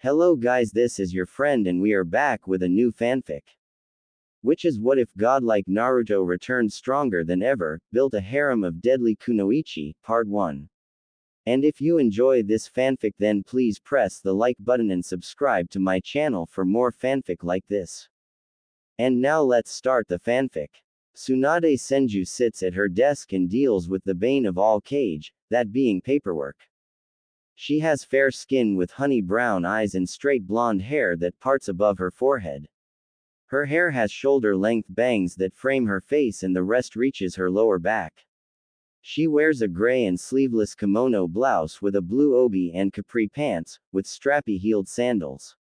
Hello guys, this is your friend and we are back with a new fanfic. Which is what if Godlike Naruto returned stronger than ever, built a harem of deadly Kunoichi, part 1. And if you enjoy this fanfic then please press the like button and subscribe to my channel for more fanfic like this. And now let's start the fanfic. Tsunade Senju sits at her desk and deals with the bane of all Kage, that being paperwork. She has fair skin with honey brown eyes and straight blonde hair that parts above her forehead. Her hair has shoulder-length bangs that frame her face and the rest reaches her lower back. She wears a gray and sleeveless kimono blouse with a blue obi and capri pants, with strappy-heeled sandals.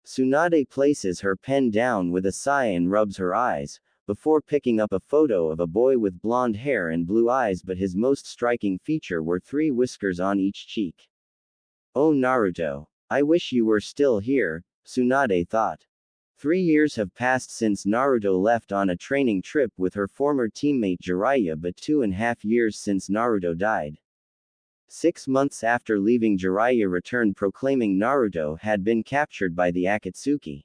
Tsunade places her pen down with a sigh and rubs her eyes, before picking up a photo of a boy with blonde hair and blue eyes, but his most striking feature were 3 whiskers on each cheek. Oh Naruto, I wish you were still here, Tsunade thought. 3 years have passed since Naruto left on a training trip with her former teammate Jiraiya, but 2.5 years since Naruto died. 6 months after leaving, Jiraiya returned proclaiming Naruto had been captured by the Akatsuki.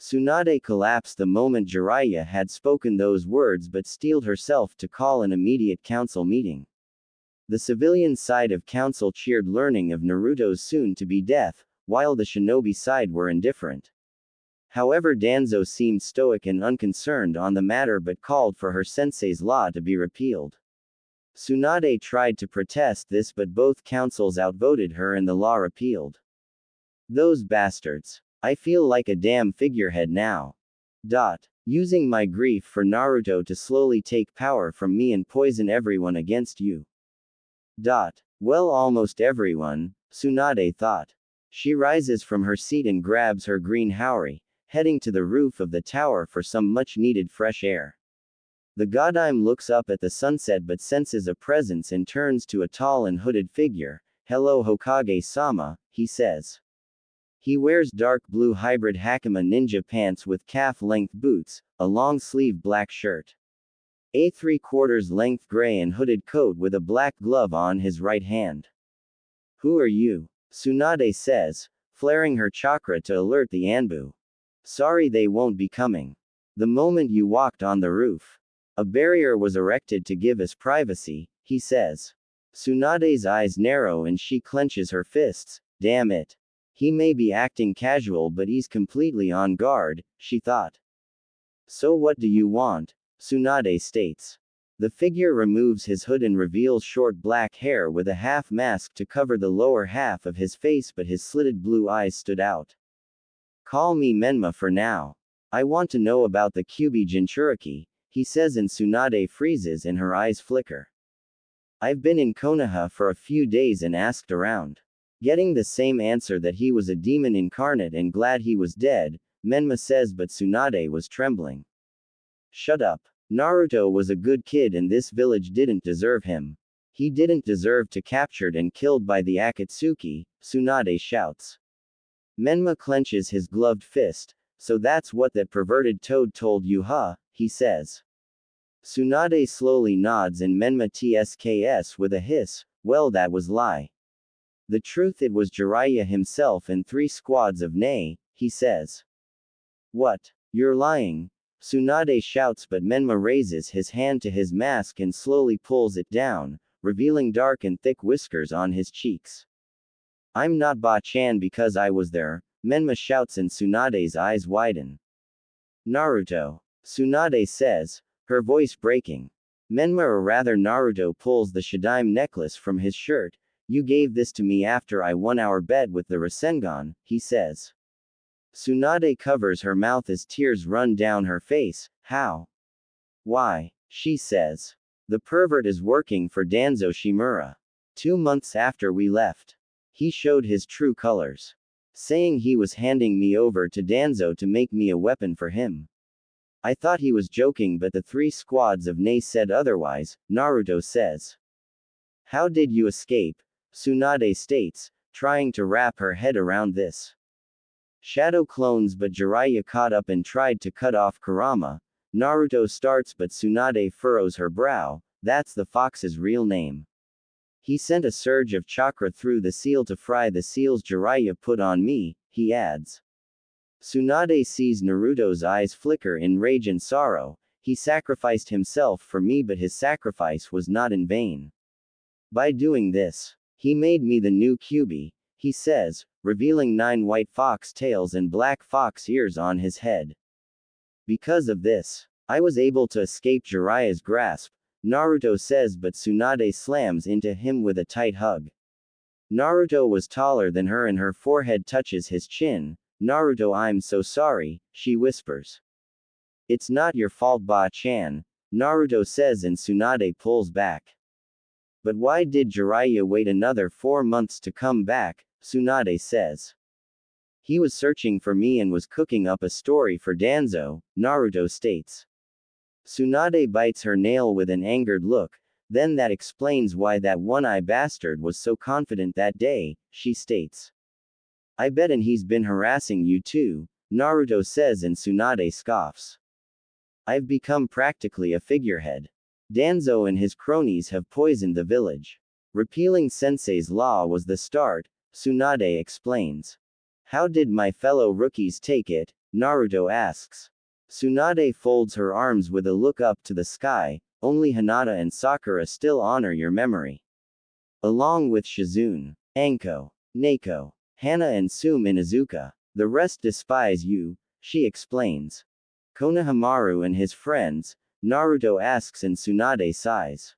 Tsunade collapsed the moment Jiraiya had spoken those words but steeled herself to call an immediate council meeting. The civilian side of council cheered learning of Naruto's soon-to-be death, while the shinobi side were indifferent. However, Danzo seemed stoic and unconcerned on the matter but called for her sensei's law to be repealed. Tsunade tried to protest this but both councils outvoted her and the law repealed. Those bastards. I feel like a damn figurehead now. Using my grief for Naruto to slowly take power from me and poison everyone against you. Well, almost everyone, Tsunade thought. She rises from her seat and grabs her green haori, heading to the roof of the tower for some much-needed fresh air. The Godime looks up at the sunset but senses a presence and turns to a tall and hooded figure. Hello Hokage-sama, he says. He wears dark blue hybrid Hakama ninja pants with calf-length boots, a long-sleeve black shirt. A 3/4 length gray and hooded coat with a black glove on his right hand. Who are you? Tsunade says, flaring her chakra to alert the Anbu. Sorry, they won't be coming. The moment you walked on the roof, a barrier was erected to give us privacy, he says. Tsunade's eyes narrow and she clenches her fists. Damn it. He may be acting casual but he's completely on guard, she thought. So what do you want? Tsunade states. The figure removes his hood and reveals short black hair with a half mask to cover the lower half of his face, but his slitted blue eyes stood out. Call me Menma for now. I want to know about the Kyuubi Jinchuriki, he says, and Tsunade freezes and her eyes flicker. I've been in Konoha for a few days and asked around. Getting the same answer that he was a demon incarnate and glad he was dead, Menma says, but Tsunade was trembling. Shut up. Naruto was a good kid and this village didn't deserve him. He didn't deserve to captured and killed by the Akatsuki, Tsunade shouts. Menma clenches his gloved fist. So that's what that perverted toad told you, huh? He says. Tsunade slowly nods and Menma tsks with a hiss. Well, that was lie. The truth, it was Jiraiya himself and 3 squads of Nei, he says. What? You're lying. Tsunade shouts, but Menma raises his hand to his mask and slowly pulls it down, revealing dark and thick whiskers on his cheeks. I'm not Ba-chan because I was there, Menma shouts and Tsunade's eyes widen. Naruto. Tsunade says, her voice breaking. Menma, or rather Naruto, pulls the Shadaime necklace from his shirt. You gave this to me after I won our bet with the Rasengan, he says. Tsunade covers her mouth as tears run down her face. How? Why? She says. The pervert is working for Danzo Shimura. 2 months after we left, he showed his true colors, saying he was handing me over to Danzo to make me a weapon for him. I thought he was joking, but the 3 squads of Nei said otherwise, Naruto says. How did you escape? Tsunade states, trying to wrap her head around this. Shadow clones, but Jiraiya caught up and tried to cut off Kurama. Naruto starts, but Tsunade furrows her brow. That's the fox's real name. He sent a surge of chakra through the seal to fry the seals Jiraiya put on me, he adds. Tsunade sees Naruto's eyes flicker in rage and sorrow. He sacrificed himself for me, but his sacrifice was not in vain. By doing this, he made me the new Kyuubi, he says, revealing 9 white fox tails and black fox ears on his head. Because of this, I was able to escape Jiraiya's grasp, Naruto says, but Tsunade slams into him with a tight hug. Naruto was taller than her and her forehead touches his chin. Naruto, I'm so sorry, she whispers. It's not your fault, Ba-chan, Naruto says, and Tsunade pulls back. But why did Jiraiya wait another 4 months to come back? Tsunade says. He was searching for me and was cooking up a story for Danzo, Naruto states. Tsunade bites her nail with an angered look. Then that explains why that one-eye bastard was so confident that day, she states. I bet and he's been harassing you too, Naruto says, and Tsunade scoffs. I've become practically a figurehead. Danzo and his cronies have poisoned the village. Repealing Sensei's law was the start, Tsunade explains. How did my fellow rookies take it? Naruto asks. Tsunade folds her arms with a look up to the sky. Only Hinata and Sakura still honor your memory. Along with Shizune, Anko, Neko, Hana and Tsume Inuzuka. The rest despise you, she explains. Konohamaru and his friends, Naruto asks, and Tsunade sighs.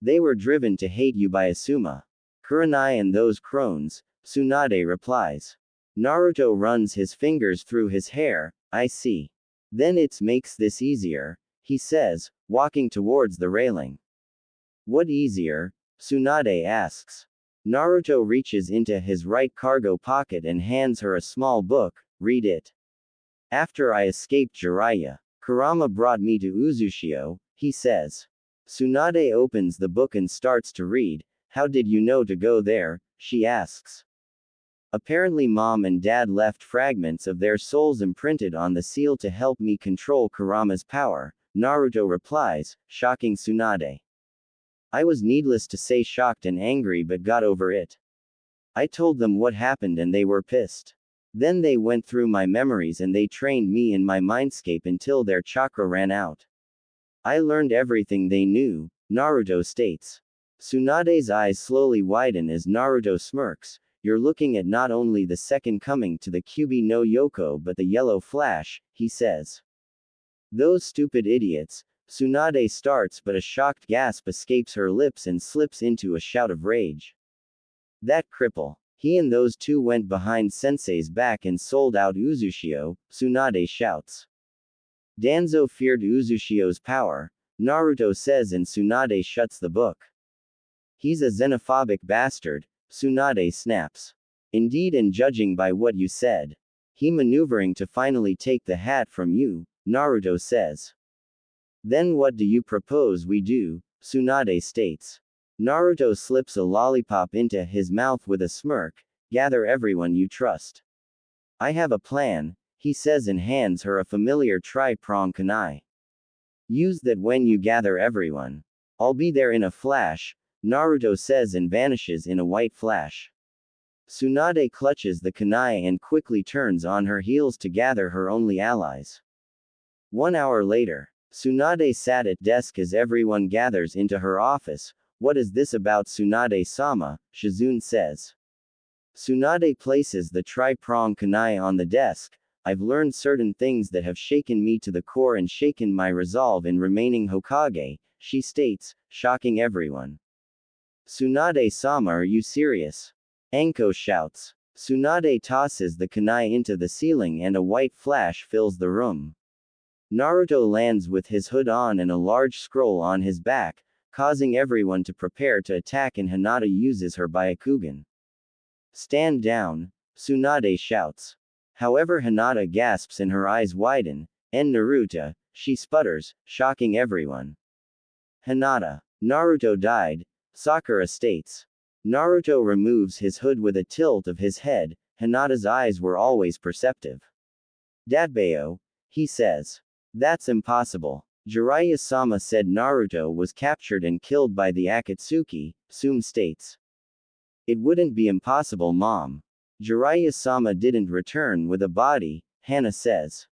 They were driven to hate you by Asuma. Kurenai and those crones, Tsunade replies. Naruto runs his fingers through his hair. I see. Then it makes this easier, he says, walking towards the railing. What easier? Tsunade asks. Naruto reaches into his right cargo pocket and hands her a small book. Read it. After I escaped Jiraiya, Kurama brought me to Uzushio, he says. Tsunade opens the book and starts to read. How did you know to go there? She asks. Apparently Mom and Dad left fragments of their souls imprinted on the seal to help me control Kurama's power, Naruto replies, shocking Tsunade. I was needless to say shocked and angry but got over it. I told them what happened and they were pissed. Then they went through my memories and they trained me in my mindscape until their chakra ran out. I learned everything they knew, Naruto states. Tsunade's eyes slowly widen as Naruto smirks. You're looking at not only the second coming to the Kyuubi no Yoko but the yellow flash, he says. Those stupid idiots, Tsunade starts, but a shocked gasp escapes her lips and slips into a shout of rage. That cripple. He and those two went behind Sensei's back and sold out Uzushio, Tsunade shouts. Danzo feared Uzushio's power, Naruto says, and Tsunade shuts the book. He's a xenophobic bastard, Tsunade snaps. Indeed, and judging by what you said. He maneuvering to finally take the hat from you, Naruto says. Then what do you propose we do? Tsunade states. Naruto slips a lollipop into his mouth with a smirk. Gather everyone you trust. I have a plan, he says, and hands her a familiar tri-prong kunai. Use that when you gather everyone. I'll be there in a flash, Naruto says, and vanishes in a white flash. Tsunade clutches the kunai and quickly turns on her heels to gather her only allies. 1 hour later, Tsunade sat at desk as everyone gathers into her office. What is this about, Tsunade-sama? Shizune says. Tsunade places the tri-prong kunai on the desk. I've learned certain things that have shaken me to the core and shaken my resolve in remaining Hokage, she states, shocking everyone. Tsunade-sama, are you serious? Anko shouts. Tsunade tosses the kunai into the ceiling and a white flash fills the room. Naruto lands with his hood on and a large scroll on his back, causing everyone to prepare to attack, and Hinata uses her Byakugan. Stand down, Tsunade shouts. However, Hinata gasps and her eyes widen. En Naruto, she sputters, shocking everyone. Hinata. Naruto died, Sakura states. Naruto removes his hood with a tilt of his head. Hinata's eyes were always perceptive. Datbeo, he says. That's impossible. Jiraiya-sama said Naruto was captured and killed by the Akatsuki, Sum states. It wouldn't be impossible, Mom. Jiraiya-sama didn't return with a body, Hana says.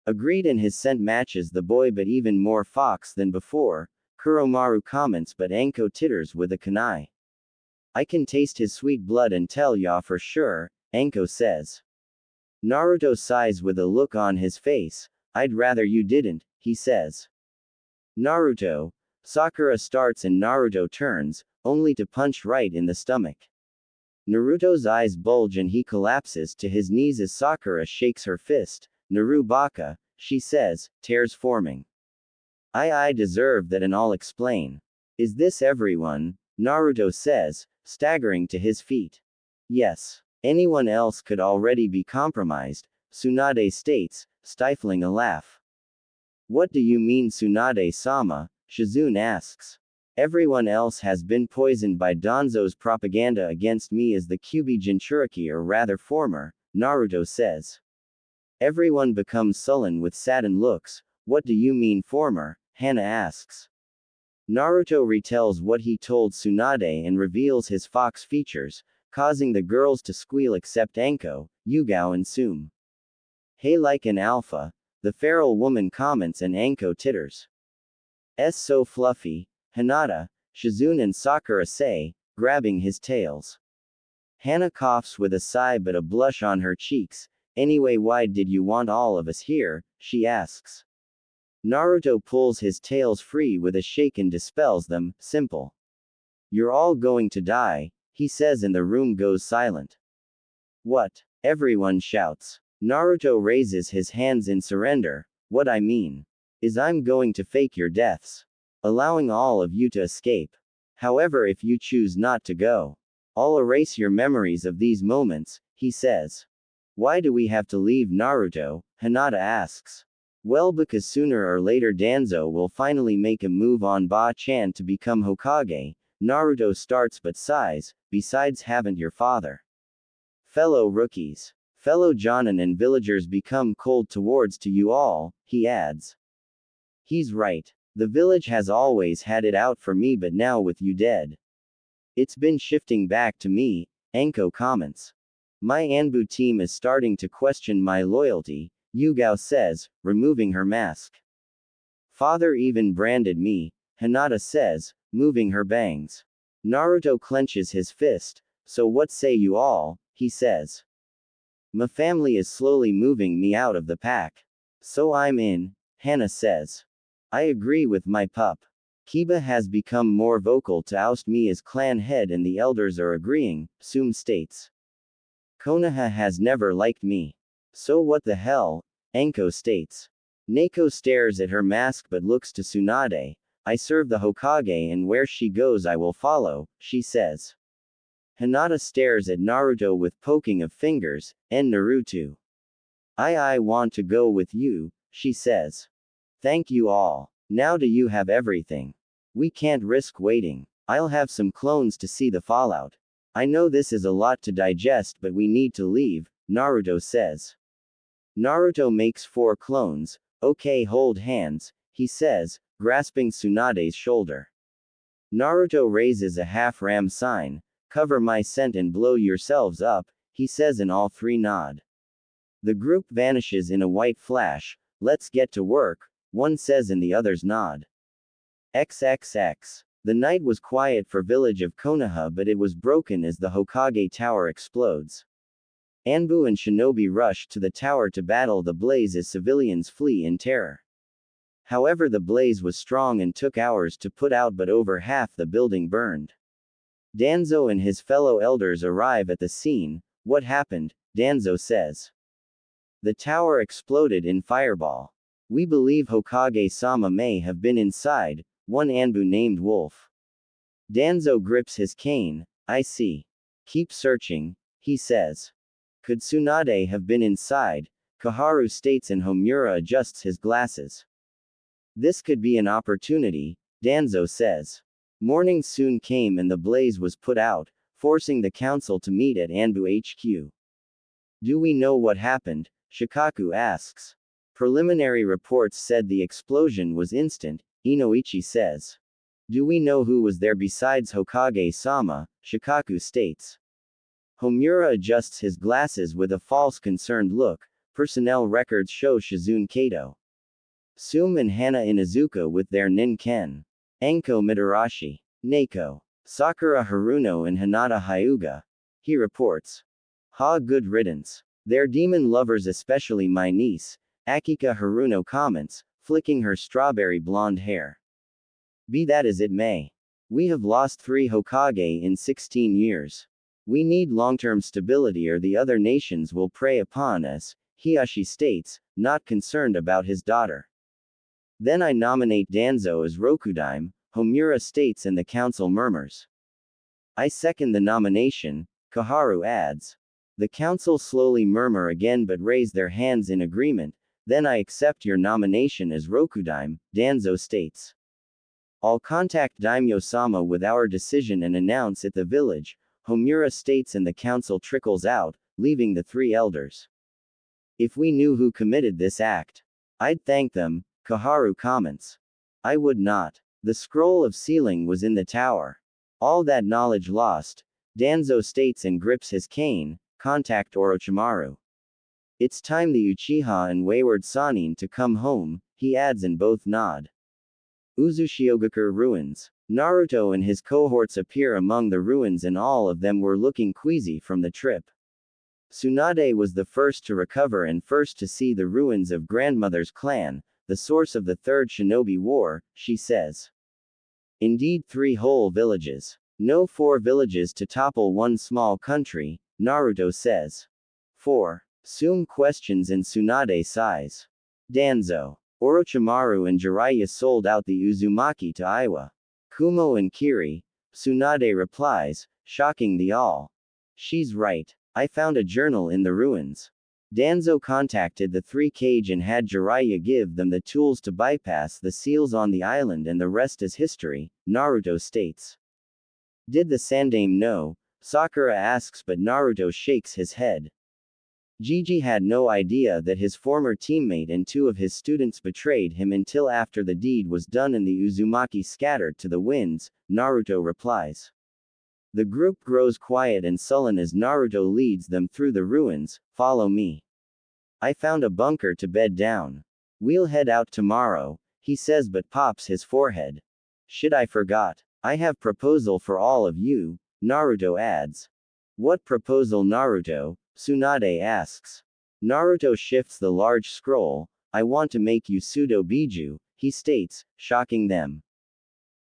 Agreed, and his scent matches the boy but even more fox than before, Kuromaru comments, but Anko titters with a kunai. I can taste his sweet blood and tell ya for sure, Anko says. Naruto sighs with a look on his face. I'd rather you didn't, he says. Naruto. Sakura starts and Naruto turns, only to punch right in the stomach. Naruto's eyes bulge and he collapses to his knees as Sakura shakes her fist. Naru baka, she says, tears forming. I deserve that and I'll explain. Is this everyone? Naruto says, staggering to his feet. Yes. Anyone else could already be compromised, Tsunade states, stifling a laugh. What do you mean, Tsunade-sama? Shizune asks. Everyone else has been poisoned by Danzo's propaganda against me as the Kyuubi Jinchuriki, or rather former, Naruto says. Everyone becomes sullen with saddened looks. What do you mean former? Hana asks. Naruto retells what he told Tsunade and reveals his fox features, causing the girls to squeal except Anko, Yugao and Sum. Hey, like an alpha, the feral woman comments and Anko titters. So fluffy, Hinata, Shizune and Sakura say, grabbing his tails. Hana coughs with a sigh but a blush on her cheeks. Anyway, why did you want all of us here? She asks. Naruto pulls his tails free with a shake and dispels them. Simple. You're all going to die, he says, and the room goes silent. What? Everyone shouts. Naruto raises his hands in surrender. What I mean is I'm going to fake your deaths, allowing all of you to escape. However, if you choose not to go, I'll erase your memories of these moments, he says. Why do we have to leave, Naruto? Hinata asks. Well, because sooner or later Danzo will finally make a move on Ba-chan to become Hokage, Naruto starts but sighs. Besides, haven't your father, fellow rookies, fellow Jonin and villagers become cold towards to you all, he adds. He's right. The village has always had it out for me, but now with you dead, it's been shifting back to me, Anko comments. My Anbu team is starting to question my loyalty, Yugao says, removing her mask. Father even branded me, Hinata says, moving her bangs. Naruto clenches his fist. So what say you all, he says. My family is slowly moving me out of the pack. So I'm in, Hana says. I agree with my pup. Kiba has become more vocal to oust me as clan head and the elders are agreeing, Sum states. Konoha has never liked me. So what the hell, Anko states. Neko stares at her mask but looks to Tsunade. I serve the Hokage and where she goes I will follow, she says. Hinata stares at Naruto with poking of fingers, and Naruto. I want to go with you, she says. Thank you all. Now do you have everything? We can't risk waiting. I'll have some clones to see the fallout. I know this is a lot to digest but we need to leave, Naruto says. Naruto makes 4 clones. Okay, hold hands, he says, grasping Tsunade's shoulder. Naruto raises a half-ram sign. Cover my scent and blow yourselves up, he says, and all 3 nod. The group vanishes in a white flash. Let's get to work, one says and the others nod. XXX. The night was quiet for village of Konoha but it was broken as the Hokage tower explodes. Anbu and shinobi rush to the tower to battle the blaze as civilians flee in terror. However, the blaze was strong and took hours to put out but over half the building burned. Danzo and his fellow elders arrive at the scene. What happened? Danzo says. The tower exploded in fireball. We believe Hokage-sama may have been inside, one Anbu named Wolf. Danzo grips his cane. I see. Keep searching, he says. Could Tsunade have been inside? Koharu states and Homura adjusts his glasses. This could be an opportunity, Danzo says. Morning soon came and the blaze was put out, forcing the council to meet at Anbu HQ. Do we know what happened? Shikaku asks. Preliminary reports said the explosion was instant, Kunoichi says. Do we know who was there besides Hokage-sama? Shikaku states. Homura adjusts his glasses with a false concerned look. Personnel records show Shizune Kato, Sum and Hana Inuzuka with their Nin-ken. Enko Mitarashi, Neko, Sakura Haruno and Hinata Hyuga. He reports. Ha, good riddance. They're demon lovers, especially my niece, Akika Haruno comments, flicking her strawberry blonde hair. Be that as it may. We have lost 3 Hokage in 16 years. We need long-term stability or the other nations will prey upon us, Hiyashi states, not concerned about his daughter. Then I nominate Danzo as Rokudaime, Homura states, and the council murmurs. I second the nomination, Kaharu adds. The council slowly murmur again but raise their hands in agreement. Then I accept your nomination as Rokudaime, Danzo states. I'll contact Daimyo-sama with our decision and announce at the village, Homura states, and the council trickles out, leaving the 3 elders. If we knew who committed this act, I'd thank them, Kaharu comments. I would not. The scroll of sealing was in the tower. All that knowledge lost, Danzo states and grips his cane, contact Orochimaru. It's time the Uchiha and wayward Sannin to come home, he adds, and both nod. Uzushiogakure ruins. Naruto and his cohorts appear among the ruins and all of them were looking queasy from the trip. Tsunade was the first to recover and first to see the ruins of grandmother's clan, the source of the Third Shinobi War, she says. Indeed, 3 whole villages. No 4 villages to topple one small country, Naruto says. 4. Sum questions and Tsunade sighs. Danzo. Orochimaru and Jiraiya sold out the Uzumaki to Aiwa. Kumo and Kiri. Tsunade replies, shocking the all. She's right. I found a journal in the ruins. Danzo contacted the 3 Kage and had Jiraiya give them the tools to bypass the seals on the island, and the rest is history, Naruto states. Did the Sandaime know? Sakura asks, but Naruto shakes his head. Gigi had no idea that his former teammate and 2 of his students betrayed him until after the deed was done and the Uzumaki scattered to the winds, Naruto replies. The group grows quiet and sullen as Naruto leads them through the ruins. Follow me. I found a bunker to bed down. We'll head out tomorrow, he says but pops his forehead. Shit, I forgot. I have proposal for all of you, Naruto adds. What proposal, Naruto? Tsunade asks. Naruto shifts the large scroll. I want to make you pseudo Biju, he states, shocking them.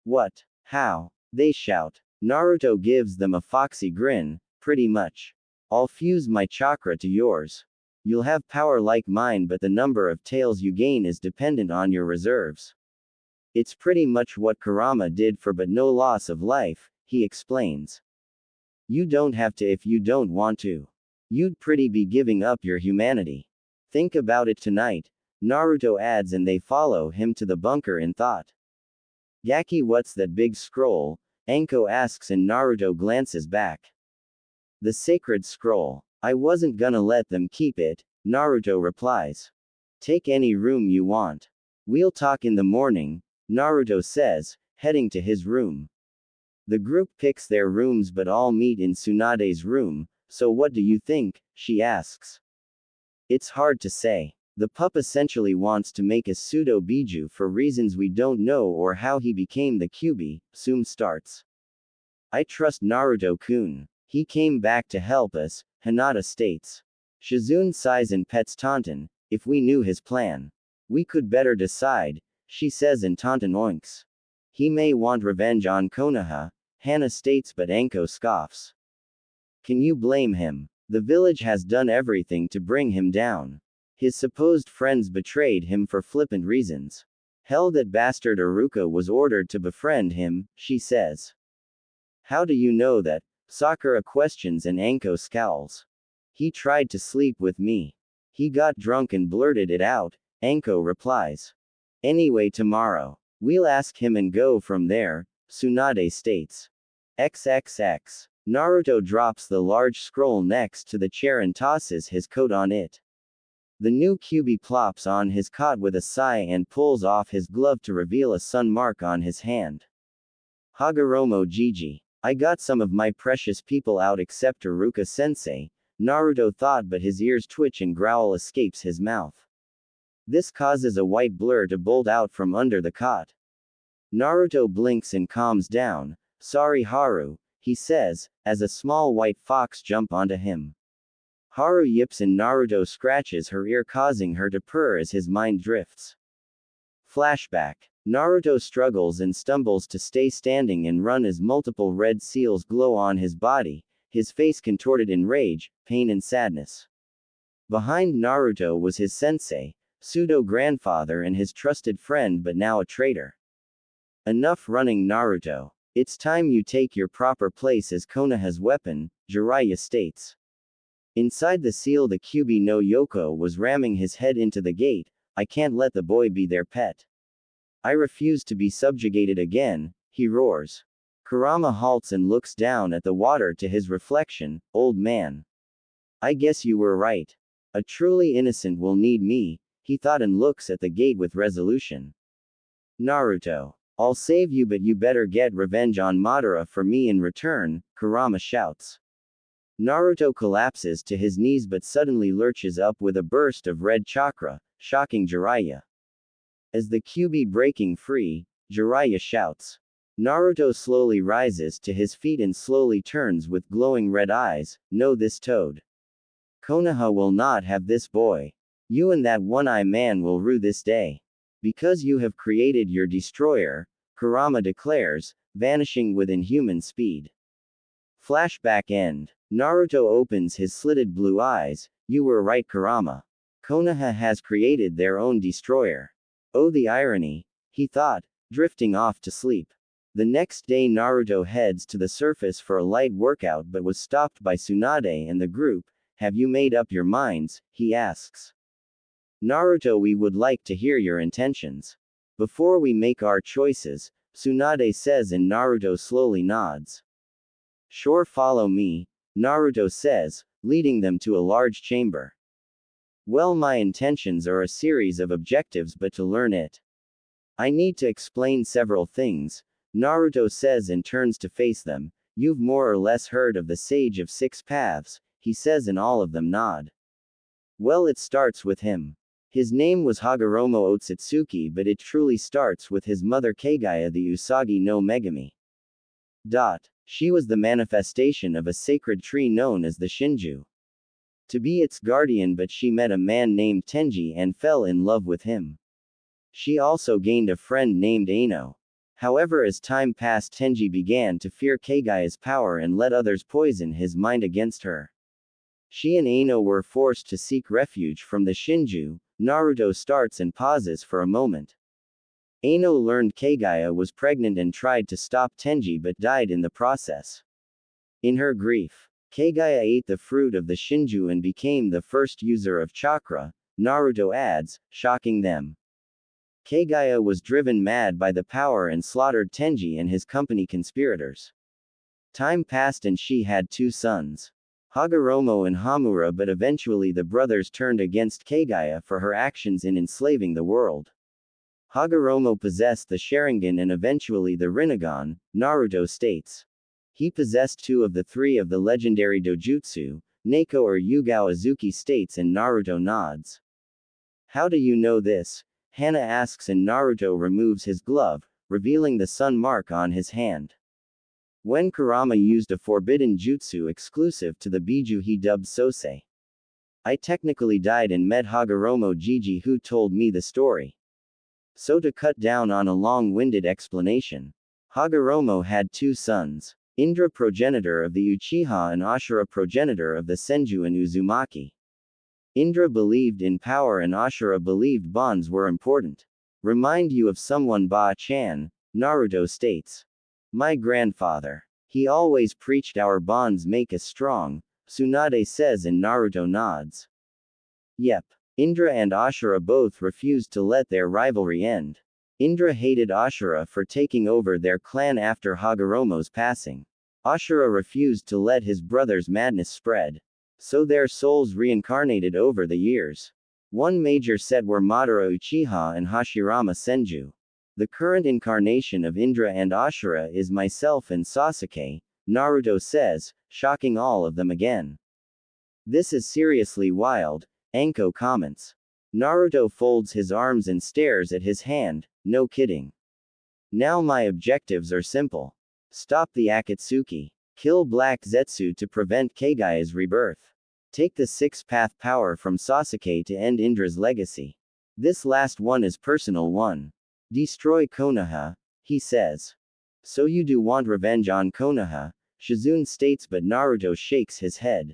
What? How? They shout. Naruto gives them a foxy grin, pretty much. I'll fuse my chakra to yours. You'll have power like mine, but the number of tails you gain is dependent on your reserves. It's pretty much what Kurama did for but no loss of life, he explains. You don't have to if you don't want to. You'd pretty be giving up your humanity. Think about it tonight, Naruto adds, and they follow him to the bunker in thought. Gaki, what's that big scroll? Enko asks and Naruto glances back. The sacred scroll. I wasn't gonna let them keep it, Naruto replies. Take any room you want. We'll talk in the morning, Naruto says, heading to his room. The group picks their rooms but all meet in Tsunade's room. So what do you think? She asks. It's hard to say. The pup essentially wants to make a pseudo Biju for reasons we don't know, or how he became the Kyuubi. Sum starts. I trust Naruto-kun. He came back to help us, Hinata states. Shizune sighs and pets Taunton. If we knew his plan, we could better decide, she says, and Taunton oinks. He may want revenge on Konoha, Hana states, but Enko scoffs. Can you blame him? The village has done everything to bring him down. His supposed friends betrayed him for flippant reasons. Hell, that bastard Iruka was ordered to befriend him, she says. How do you know that? Sakura questions and Enko scowls. He tried to sleep with me. He got drunk and blurted it out, Enko replies. Anyway, tomorrow. We'll ask him and go from there, Tsunade states. XXX. Naruto drops the large scroll next to the chair and tosses his coat on it. The new QB plops on his cot with a sigh and pulls off his glove to reveal a sun mark on his hand. Hagoromo Jiji. I got some of my precious people out except Iruka-sensei, Naruto thought, but his ears twitch and growl escapes his mouth. This causes a white blur to bolt out from under the cot. Naruto blinks and calms down. Sorry Haru, he says, as a small white fox jumps onto him. Haru yips and Naruto scratches her ear, causing her to purr as his mind drifts. Flashback. Naruto struggles and stumbles to stay standing and run as multiple red seals glow on his body, his face contorted in rage, pain and sadness. Behind Naruto was his sensei, pseudo-grandfather and his trusted friend but now a traitor. Enough running Naruto. It's time you take your proper place as Konoha's weapon, Jiraiya states. Inside the seal the QB no Yoko was ramming his head into the gate. I can't let the boy be their pet. I refuse to be subjugated again, he roars. Kurama halts and looks down at the water to his reflection, old man. I guess you were right. A truly innocent will need me, he thought and looks at the gate with resolution. Naruto. I'll save you but you better get revenge on Madara for me in return, Kurama shouts. Naruto collapses to his knees but suddenly lurches up with a burst of red chakra, shocking Jiraiya. As the QB breaking free, Jiraiya shouts. Naruto slowly rises to his feet and slowly turns with glowing red eyes, know this toad. Konoha will not have this boy. You and that one-eye man will rue this day. Because you have created your destroyer, Kurama declares, vanishing with inhuman speed. Flashback end. Naruto opens his slitted blue eyes, you were right Kurama. Konoha has created their own destroyer. Oh the irony, he thought, drifting off to sleep. The next day Naruto heads to the surface for a light workout but was stopped by Tsunade and the group. Have you made up your minds, he asks. Naruto, we would like to hear your intentions. Before we make our choices, Tsunade says and Naruto slowly nods. Sure, follow me, Naruto says, leading them to a large chamber. Well, my intentions are a series of objectives but to learn it. I need to explain several things, Naruto says and turns to face them. You've more or less heard of the Sage of Six Paths, he says and all of them nod. Well, it starts with him. His name was Hagoromo Otsutsuki but it truly starts with his mother Kagaya the Usagi no Megami. She was the manifestation of a sacred tree known as the Shinju. To be its guardian but she met a man named Tenji and fell in love with him. She also gained a friend named Aino. However, as time passed Tenji began to fear Kagaya's power and let others poison his mind against her. She and Aino were forced to seek refuge from the Shinju. Naruto starts and pauses for a moment. Aino learned Kagaya was pregnant and tried to stop Tenji but died in the process. In her grief, Kagaya ate the fruit of the Shinju and became the first user of chakra, Naruto adds, shocking them. Kagaya was driven mad by the power and slaughtered Tenji and his company conspirators. Time passed and she had two sons, Hagoromo and Hamura, but eventually the brothers turned against Kagaya for her actions in enslaving the world. Hagoromo possessed the Sharingan and eventually the Rinnegan, Naruto states. He possessed two of the three of the legendary dojutsu, Neko or Yugao Azuki states and Naruto nods. How do you know this? Hana asks and Naruto removes his glove, revealing the sun mark on his hand. When Kurama used a forbidden jutsu exclusive to the Biju he dubbed Sosei. I technically died and met Hagoromo Jiji who told me the story. So to cut down on a long-winded explanation, Hagoromo had two sons. Indra, progenitor of the Uchiha, and Ashura, progenitor of the Senju and Uzumaki. Indra believed in power and Ashura believed bonds were important. Remind you of someone, Ba-chan, Naruto states. My grandfather. He always preached our bonds make us strong, Tsunade says and Naruto nods. Yep. Indra and Ashura both refused to let their rivalry end. Indra hated Ashura for taking over their clan after Hagoromo's passing. Ashura refused to let his brother's madness spread. So their souls reincarnated over the years. One major set were Madara Uchiha and Hashirama Senju. The current incarnation of Indra and Ashura is myself and Sasuke, Naruto says, shocking all of them again. This is seriously wild, Anko comments. Naruto folds his arms and stares at his hand, no kidding. Now my objectives are simple. Stop the Akatsuki. Kill Black Zetsu to prevent Kagaya's rebirth. Take the six-path power from Sasuke to end Indra's legacy. This last one is personal one. Destroy Konoha, he says. So you do want revenge on Konoha, Shizune states, but Naruto shakes his head.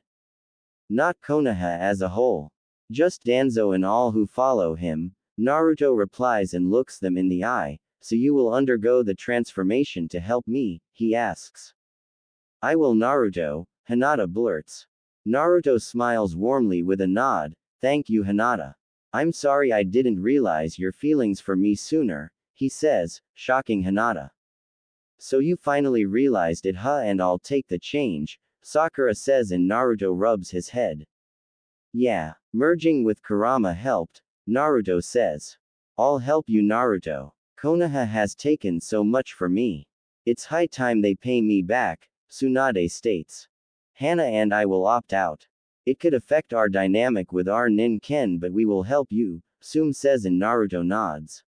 Not Konoha as a whole. Just Danzo and all who follow him, Naruto replies and looks them in the eye. So you will undergo the transformation to help me, he asks. I will, Naruto, Hinata blurts. Naruto smiles warmly with a nod. Thank you, Hinata. I'm sorry I didn't realize your feelings for me sooner, he says, shocking Hinata. So you finally realized it, huh? And I'll take the change, Sakura says, and Naruto rubs his head. Yeah, merging with Kurama helped, Naruto says. I'll help you, Naruto. Konoha has taken so much for me. It's high time they pay me back, Tsunade states. Hana and I will opt out. It could affect our dynamic with our Nin-Ken, but we will help you, Tsume says, and Naruto nods.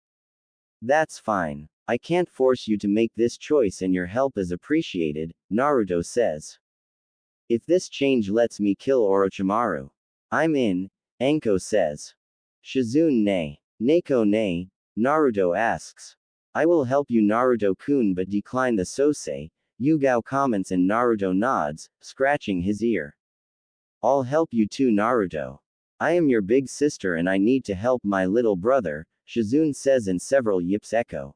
That's fine. I can't force you to make this choice and your help is appreciated, Naruto says. If this change lets me kill Orochimaru, I'm in, Anko says. Shizune nay. Neko nay, Naruto asks. I will help you, Naruto-kun, but decline the Sosei, Yugao comments, and Naruto nods, scratching his ear. I'll help you too, Naruto. I am your big sister and I need to help my little brother, Shizune says, and several yips echo.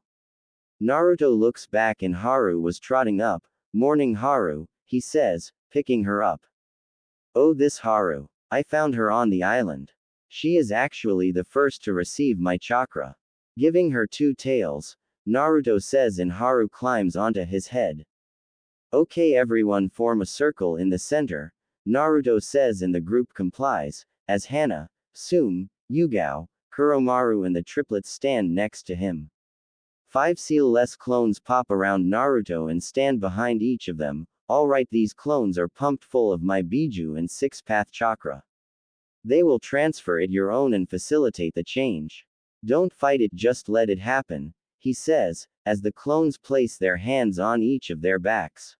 Naruto looks back and Haru was trotting up. Morning, Haru, he says, picking her up. Oh, this Haru. I found her on the island. She is actually the first to receive my chakra. Giving her two tails, Naruto says, and Haru climbs onto his head. Okay, everyone form a circle in the center, Naruto says, and the group complies, as Hana, Tsume, Yugao, Kuromaru and the triplets stand next to him. 5 seal-less clones pop around Naruto and stand behind each of them. Alright, these clones are pumped full of my Biju and 6-path chakra. They will transfer it your own and facilitate the change. Don't fight it, just let it happen, he says, as the clones place their hands on each of their backs.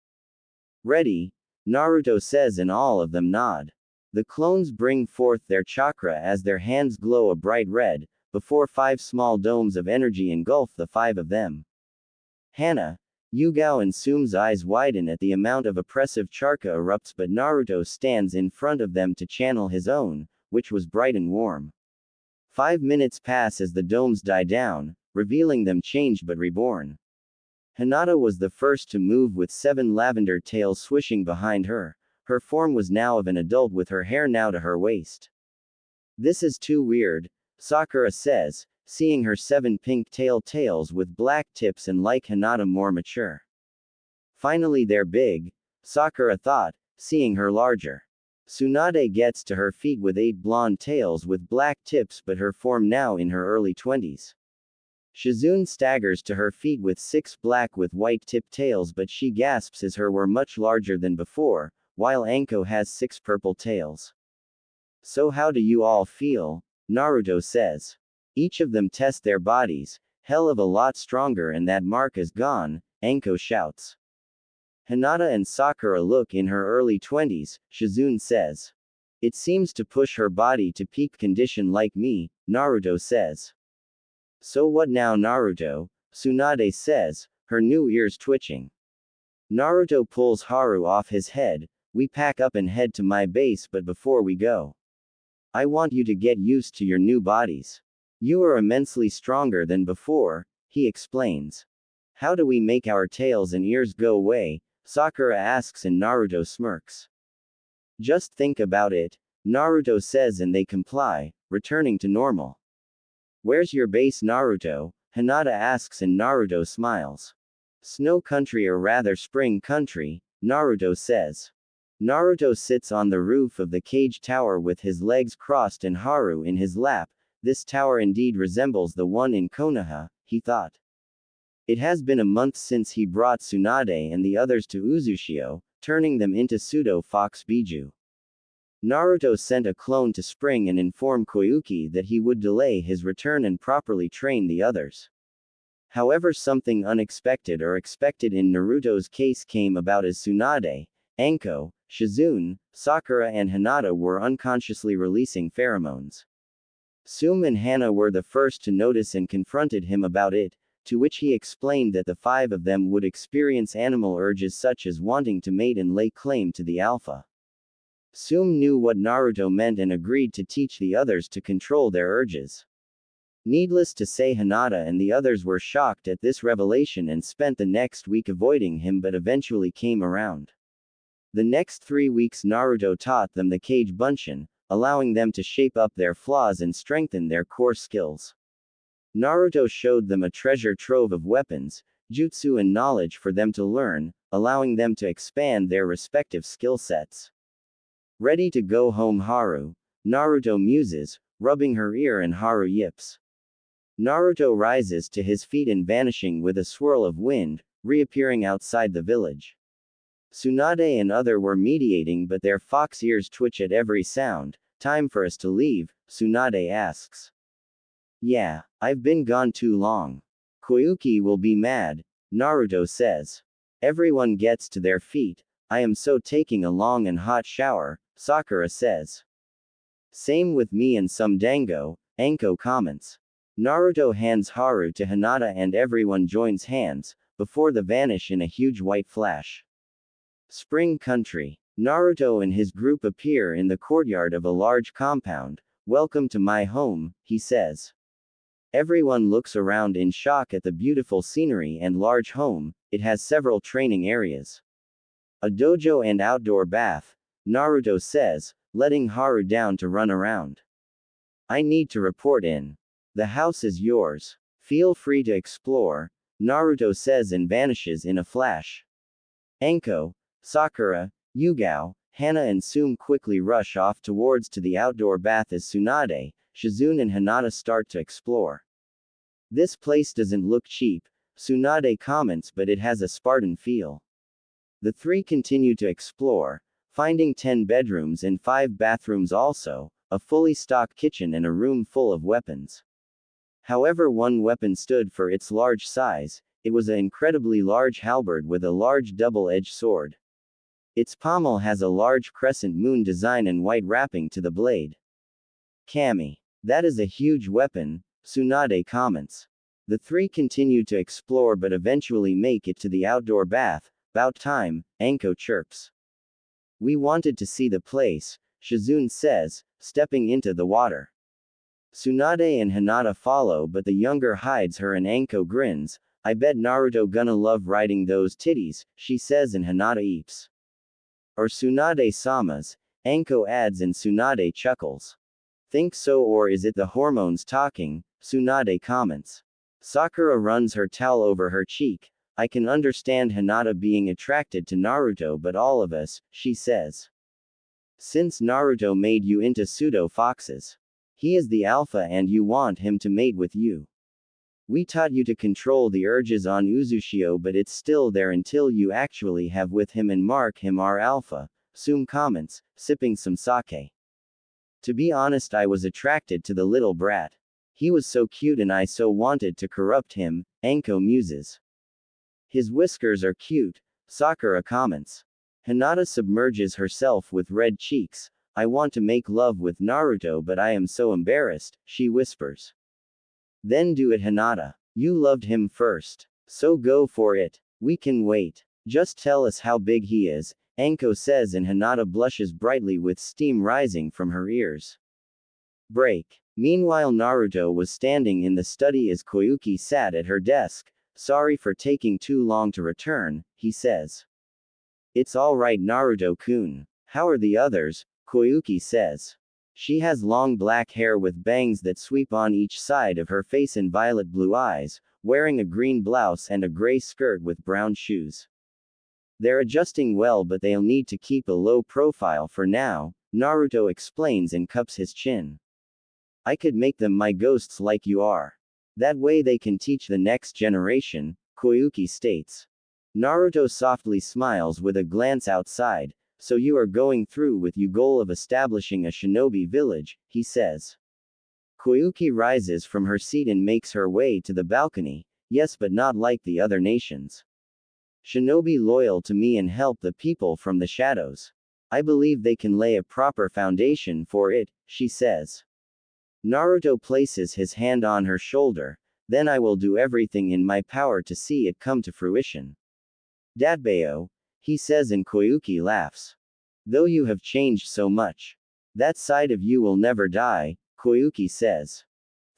Ready? Naruto says, and all of them nod. The clones bring forth their chakra as their hands glow a bright red, before 5 small domes of energy engulf the 5 of them. Hana, Yugao and Tsume's eyes widen at the amount of oppressive chakra erupts, but Naruto stands in front of them to channel his own, which was bright and warm. 5 minutes pass as the domes die down, revealing them changed but reborn. Hinata was the first to move with 7 lavender tails swishing behind her. Her form was now of an adult with her hair now to her waist. This is too weird, Sakura says, seeing her 7 pink tails with black tips and like Hinata more mature. Finally they're big, Sakura thought, seeing her larger. Tsunade gets to her feet with 8 blonde tails with black tips, but her form now in her early 20s. Shizune staggers to her feet with 6 black with white tip tails, but she gasps as her were much larger than before, while Anko has 6 purple tails. So how do you all feel? Naruto says. Each of them test their bodies, hell of a lot stronger, and that mark is gone, Anko shouts. Hinata and Sakura look in her early 20s, Shizune says. It seems to push her body to peak condition like me, Naruto says. So what now, Naruto? Tsunade says, her new ears twitching. Naruto pulls Haru off his head. We pack up and head to my base, but before we go, I want you to get used to your new bodies. You are immensely stronger than before, he explains. How do we make our tails and ears go away? Sakura asks, and Naruto smirks. Just think about it, Naruto says, and they comply, returning to normal. Where's your base, Naruto? Hinata asks, and Naruto smiles. Snow country, or rather spring country, Naruto says. Naruto sits on the roof of the cage tower with his legs crossed and Haru in his lap. This tower indeed resembles the one in Konoha, he thought. It has been a month since he brought Tsunade and the others to Uzushio, turning them into pseudo-fox Biju. Naruto sent a clone to Spring and informed Koyuki that he would delay his return and properly train the others. However, something unexpected or expected in Naruto's case came about as Tsunade, Anko, Shizune, Sakura and Hinata were unconsciously releasing pheromones. Sume and Hana were the first to notice and confronted him about it, to which he explained that the five of them would experience animal urges such as wanting to mate and lay claim to the alpha. Sume knew what Naruto meant and agreed to teach the others to control their urges. Needless to say, Hinata and the others were shocked at this revelation and spent the next week avoiding him but eventually came around. The next 3 weeks Naruto taught them the Kage Bunshin, allowing them to shape up their flaws and strengthen their core skills. Naruto showed them a treasure trove of weapons, jutsu and knowledge for them to learn, allowing them to expand their respective skill sets. Ready to go home Haru, Naruto muses, rubbing her ear and Haru yips. Naruto rises to his feet and vanishing with a swirl of wind, reappearing outside the village. Tsunade and other were mediating but their fox ears twitch at every sound. Time for us to leave, Tsunade asks. Yeah, I've been gone too long. Koyuki will be mad, Naruto says. Everyone gets to their feet. I am so taking a long and hot shower, Sakura says. Same with me and some dango, Anko comments. Naruto hands Haru to Hinata and everyone joins hands, before they vanish in a huge white flash. Spring Country. Naruto and his group appear in the courtyard of a large compound. Welcome to my home, he says. Everyone looks around in shock at the beautiful scenery and large home. It has several training areas. A dojo and outdoor bath, Naruto says, letting Haru down to run around. I need to report in. The house is yours. Feel free to explore, Naruto says and vanishes in a flash. Anko, Sakura, Yugao, Hana and Sume quickly rush off towards to the outdoor bath as Tsunade, Shizune and Hinata start to explore. This place doesn't look cheap, Tsunade comments, but it has a Spartan feel. The three continue to explore, finding 10 bedrooms and 5 bathrooms also, a fully stocked kitchen and a room full of weapons. However, one weapon stood for its large size. It was an incredibly large halberd with a large double-edged sword. Its pommel has a large crescent moon design and white wrapping to the blade. Kami. That is a huge weapon, Tsunade comments. The three continue to explore but eventually make it to the outdoor bath. About time, Anko chirps. We wanted to see the place, Shizune says, stepping into the water. Tsunade and Hinata follow but the younger hides her and Anko grins. I bet Naruto gonna love riding those titties, she says and Hinata eeps. Or Tsunade-sama's, Anko adds and Tsunade chuckles. Think so, or is it the hormones talking, Tsunade comments. Sakura runs her towel over her cheek. I can understand Hinata being attracted to Naruto, but all of us, she says. Since Naruto made you into pseudo-foxes. He is the alpha and you want him to mate with you. We taught you to control the urges on Uzushio, but it's still there until you actually have with him and mark him our alpha, Sume comments, sipping some sake. To be honest, I was attracted to the little brat. He was so cute and I so wanted to corrupt him, Anko muses. His whiskers are cute, Sakura comments. Hinata submerges herself with red cheeks. I want to make love with Naruto but I am so embarrassed, she whispers. Then do it, Hinata. You loved him first. So go for it. We can wait. Just tell us how big he is, Anko says and Hinata blushes brightly with steam rising from her ears. Break. Meanwhile, Naruto was standing in the study as Koyuki sat at her desk. Sorry for taking too long to return, he says. It's alright, Naruto-kun. How are the others? Koyuki says. She has long black hair with bangs that sweep on each side of her face and violet blue eyes, wearing a green blouse and a gray skirt with brown shoes. They're adjusting well, but they'll need to keep a low profile for now, Naruto explains and cups his chin. I could make them my ghosts like you are. That way they can teach the next generation, Koyuki states. Naruto softly smiles with a glance outside. So you are going through with your goal of establishing a shinobi village, he says. Koyuki rises from her seat and makes her way to the balcony. Yes, but not like the other nations. Shinobi loyal to me and help the people from the shadows. I believe they can lay a proper foundation for it, she says. Naruto places his hand on her shoulder. Then I will do everything in my power to see it come to fruition. Datbeo, he says, and Koyuki laughs. Though you have changed so much. That side of you will never die, Koyuki says.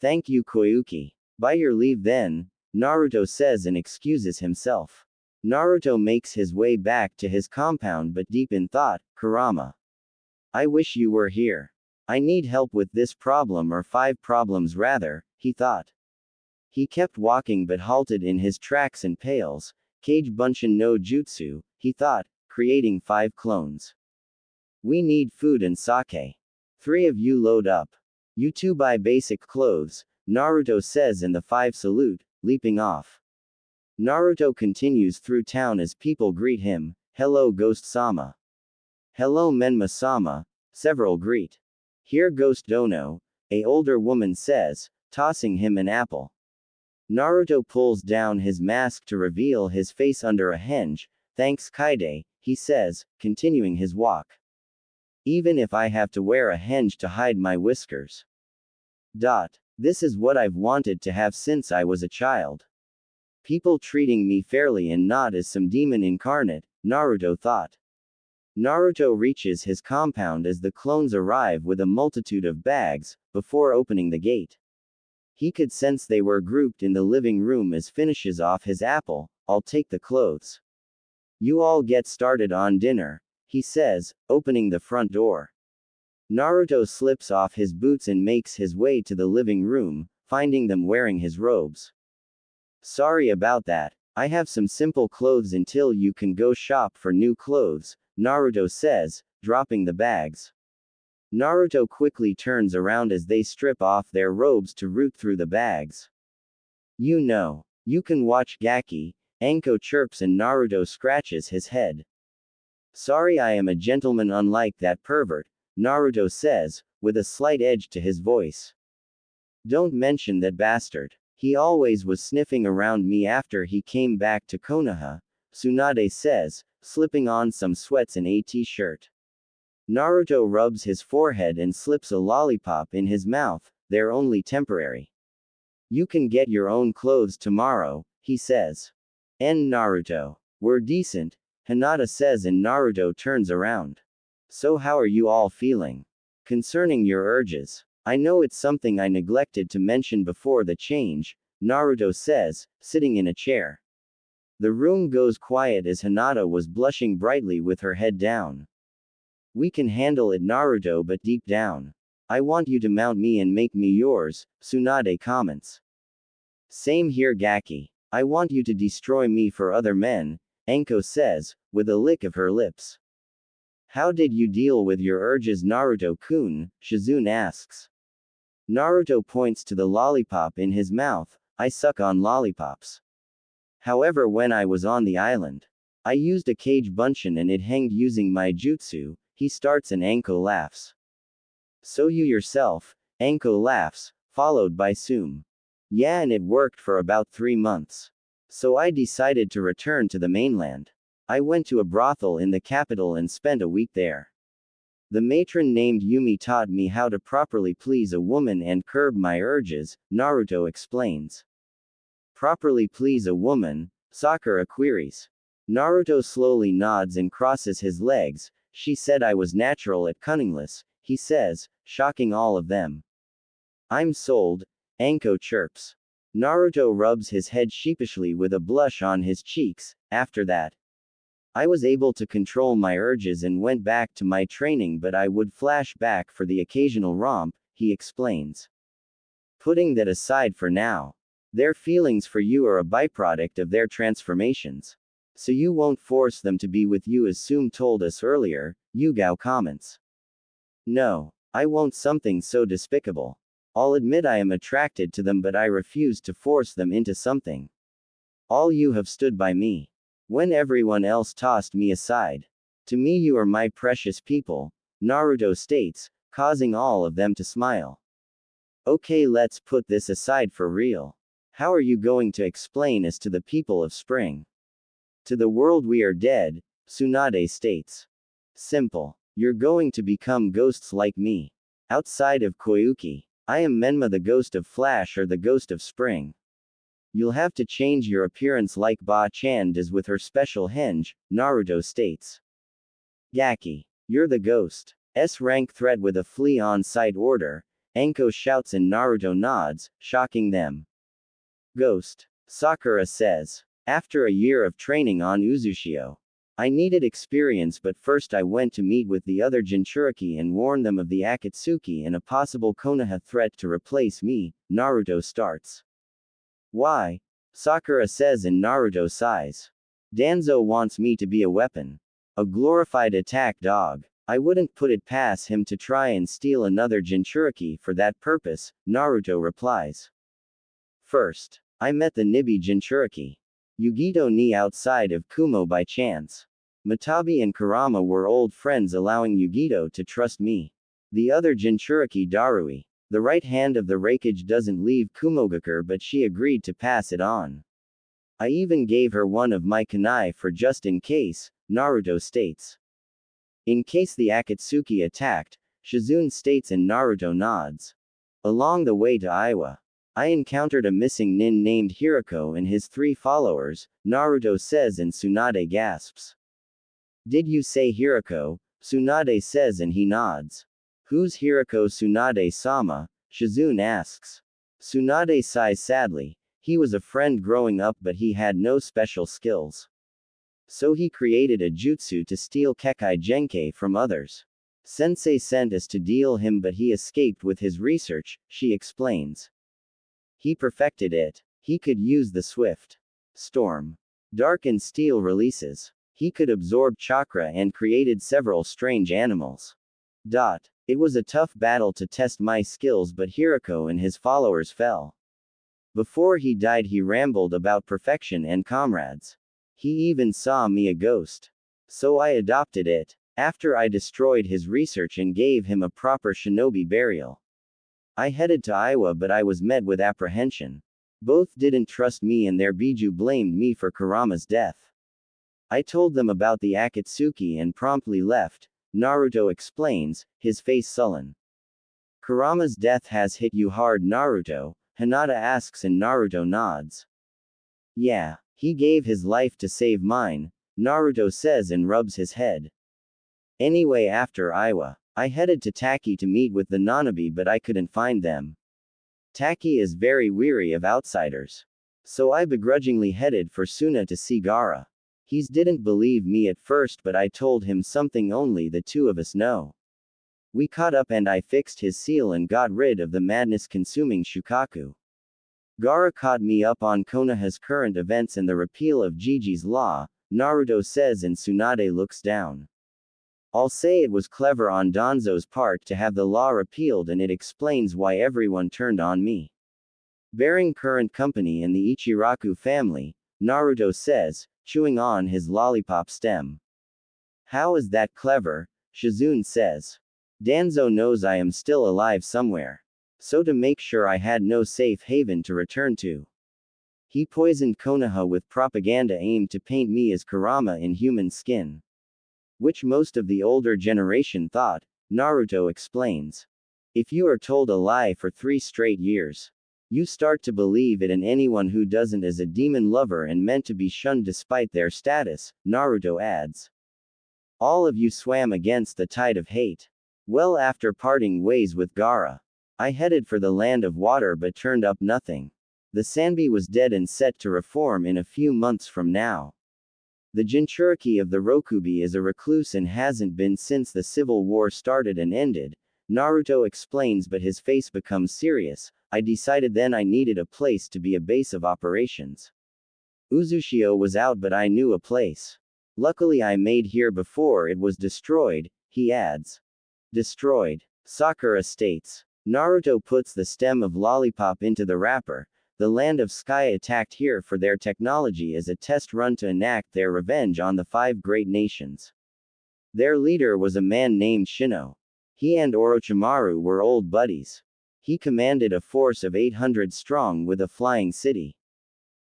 Thank you, Koyuki. By your leave then, Naruto says and excuses himself. Naruto makes his way back to his compound, but deep in thought, Kurama. I wish you were here. I need help with this problem, or 5 problems rather, he thought. He kept walking but halted in his tracks and pales. Kage Bunshin no Jutsu, he thought, creating 5 clones. We need food and sake. 3 of you load up. You 2 buy basic clothes, Naruto says, and the 5 salute, leaping off. Naruto continues through town as people greet him. Hello Ghost-sama. Hello Menma-sama, several greet. Here Ghost Dono, a older woman says, tossing him an apple. Naruto pulls down his mask to reveal his face under a henge. Thanks Kaide, he says, continuing his walk. Even if I have to wear a henge to hide my whiskers. This is what I've wanted to have since I was a child. People treating me fairly and not as some demon incarnate, Naruto thought. Naruto reaches his compound as the clones arrive with a multitude of bags, before opening the gate. He could sense they were grouped in the living room as finishes off his apple. I'll take the clothes. You all get started on dinner, he says, opening the front door. Naruto slips off his boots and makes his way to the living room, finding them wearing his robes. Sorry about that. I have some simple clothes until you can go shop for new clothes, Naruto says, dropping the bags. Naruto quickly turns around as they strip off their robes to root through the bags. You know. You can watch Gaki, Anko chirps and Naruto scratches his head. Sorry, I am a gentleman unlike that pervert, Naruto says, with a slight edge to his voice. Don't mention that bastard. He always was sniffing around me after he came back to Konoha, Tsunade says, slipping on some sweats and a t-shirt. Naruto rubs his forehead and slips a lollipop in his mouth. They're only temporary. You can get your own clothes tomorrow, he says. Naruto. We're decent, Hinata says, and Naruto turns around. So how are you all feeling? Concerning your urges. I know it's something I neglected to mention before the change, Naruto says, sitting in a chair. The room goes quiet as Hinata was blushing brightly with her head down. We can handle it, Naruto, but deep down. I want you to mount me and make me yours, Tsunade comments. Same here, Gaki. I want you to destroy me for other men, Anko says, with a lick of her lips. How did you deal with your urges, Naruto-kun? Shizune asks. Naruto points to the lollipop in his mouth. I suck on lollipops. However, when I was on the island, I used a Kage Bunshin and it hanged using my jutsu, he starts and Anko laughs. So you yourself, Anko laughs, followed by Sum. Yeah, and it worked for about 3 months. So I decided to return to the mainland. I went to a brothel in the capital and spent a week there. The matron named Yumi taught me how to properly please a woman and curb my urges, Naruto explains. Properly please a woman? Sakura queries. Naruto slowly nods and crosses his legs. She said I was natural at cunningless, he says, shocking all of them. I'm sold, Anko chirps. Naruto rubs his head sheepishly with a blush on his cheeks. After that, I was able to control my urges and went back to my training, but I would flash back for the occasional romp, he explains. Putting that aside for now, their feelings for you are a byproduct of their transformations. So you won't force them to be with you as Sum told us earlier, Yugao comments. No, I won't something so despicable. I'll admit I am attracted to them but I refuse to force them into something. All you have stood by me. When everyone else tossed me aside. To me you are my precious people, Naruto states, causing all of them to smile. Okay, let's put this aside for real. How are you going to explain us to the people of spring? To the world we are dead, Tsunade states. Simple. You're going to become ghosts like me. Outside of Koyuki, I am Menma the ghost of Flash or the ghost of spring. You'll have to change your appearance like Ba-chan does with her special henge, Naruto states. Gaki. You're the ghost. S-rank threat with a flee on-site order, Enko shouts and Naruto nods, shocking them. Ghost. Sakura says. After a year of training on Uzushio. I needed experience but first I went to meet with the other Jinchuriki and warn them of the Akatsuki and a possible Konoha threat to replace me, Naruto starts. Why? Sakura says and Naruto sighs. Danzo wants me to be a weapon. A glorified attack dog. I wouldn't put it past him to try and steal another Jinchuriki for that purpose, Naruto replies. First, I met the Nibi Jinchuriki. Yugito ni outside of Kumo by chance. Matabi and Kurama were old friends allowing Yugito to trust me. The other Jinchuriki Darui. The right hand of the Raikage doesn't leave Kumogakure but she agreed to pass it on. I even gave her one of my kunai for just in case, Naruto states. In case the Akatsuki attacked, Shizune states and Naruto nods. Along the way to Aiwa, I encountered a missing nin named Hirako and his 3 followers, Naruto says and Tsunade gasps. Did you say Hirako? Tsunade says and he nods. Who's Hirako Tsunade-sama? Shizune asks. Tsunade sighs sadly. He was a friend growing up but he had no special skills. So he created a jutsu to steal Kekai Genkai from others. Sensei sent us to deal him but he escaped with his research, she explains. He perfected it. He could use the swift storm, dark and steel releases. He could absorb chakra and created several strange animals. It was a tough battle to test my skills but Hirako and his followers fell. Before he died he rambled about perfection and comrades. He even saw me a ghost. So I adopted it. After I destroyed his research and gave him a proper shinobi burial. I headed to Aiwa but I was met with apprehension. Both didn't trust me and their biju blamed me for Kurama's death. I told them about the Akatsuki and promptly left, Naruto explains, his face sullen. Kurama's death has hit you hard Naruto, Hinata asks and Naruto nods. Yeah, he gave his life to save mine, Naruto says and rubs his head. Anyway after Aiwa, I headed to Taki to meet with the Nanabi but I couldn't find them. Taki is very weary of outsiders. So I begrudgingly headed for Suna to see Gaara. He didn't believe me at first but I told him something only the two of us know. We caught up and I fixed his seal and got rid of the madness-consuming Shukaku. Gaara caught me up on Konoha's current events and the repeal of Jiji's law, Naruto says and Tsunade looks down. I'll say it was clever on Danzo's part to have the law repealed and it explains why everyone turned on me. Bearing current company in the Ichiraku family, Naruto says, chewing on his lollipop stem. How is that clever? Shizune says. Danzo knows I am still alive somewhere. So to make sure I had no safe haven to return to. He poisoned Konoha with propaganda aimed to paint me as Kurama in human skin. Which most of the older generation thought, Naruto explains. If you are told a lie for 3 straight years, you start to believe it and anyone who doesn't is a demon lover and meant to be shunned despite their status, Naruto adds. All of you swam against the tide of hate. Well after parting ways with Gaara, I headed for the land of water but turned up nothing. The Sanbi was dead and set to reform in a few months from now. The Jinchuriki of the Rokubi is a recluse and hasn't been since the civil war started and ended, Naruto explains but his face becomes serious. I decided then I needed a place to be a base of operations. Uzushio was out, but I knew a place. Luckily I made here before it was destroyed, he adds. Destroyed. Sakura states. Naruto puts the stem of lollipop into the wrapper. The land of Sky attacked here for their technology as a test run to enact their revenge on the 5 great nations. Their leader was a man named Shino. He and Orochimaru were old buddies. He commanded a force of 800 strong with a flying city.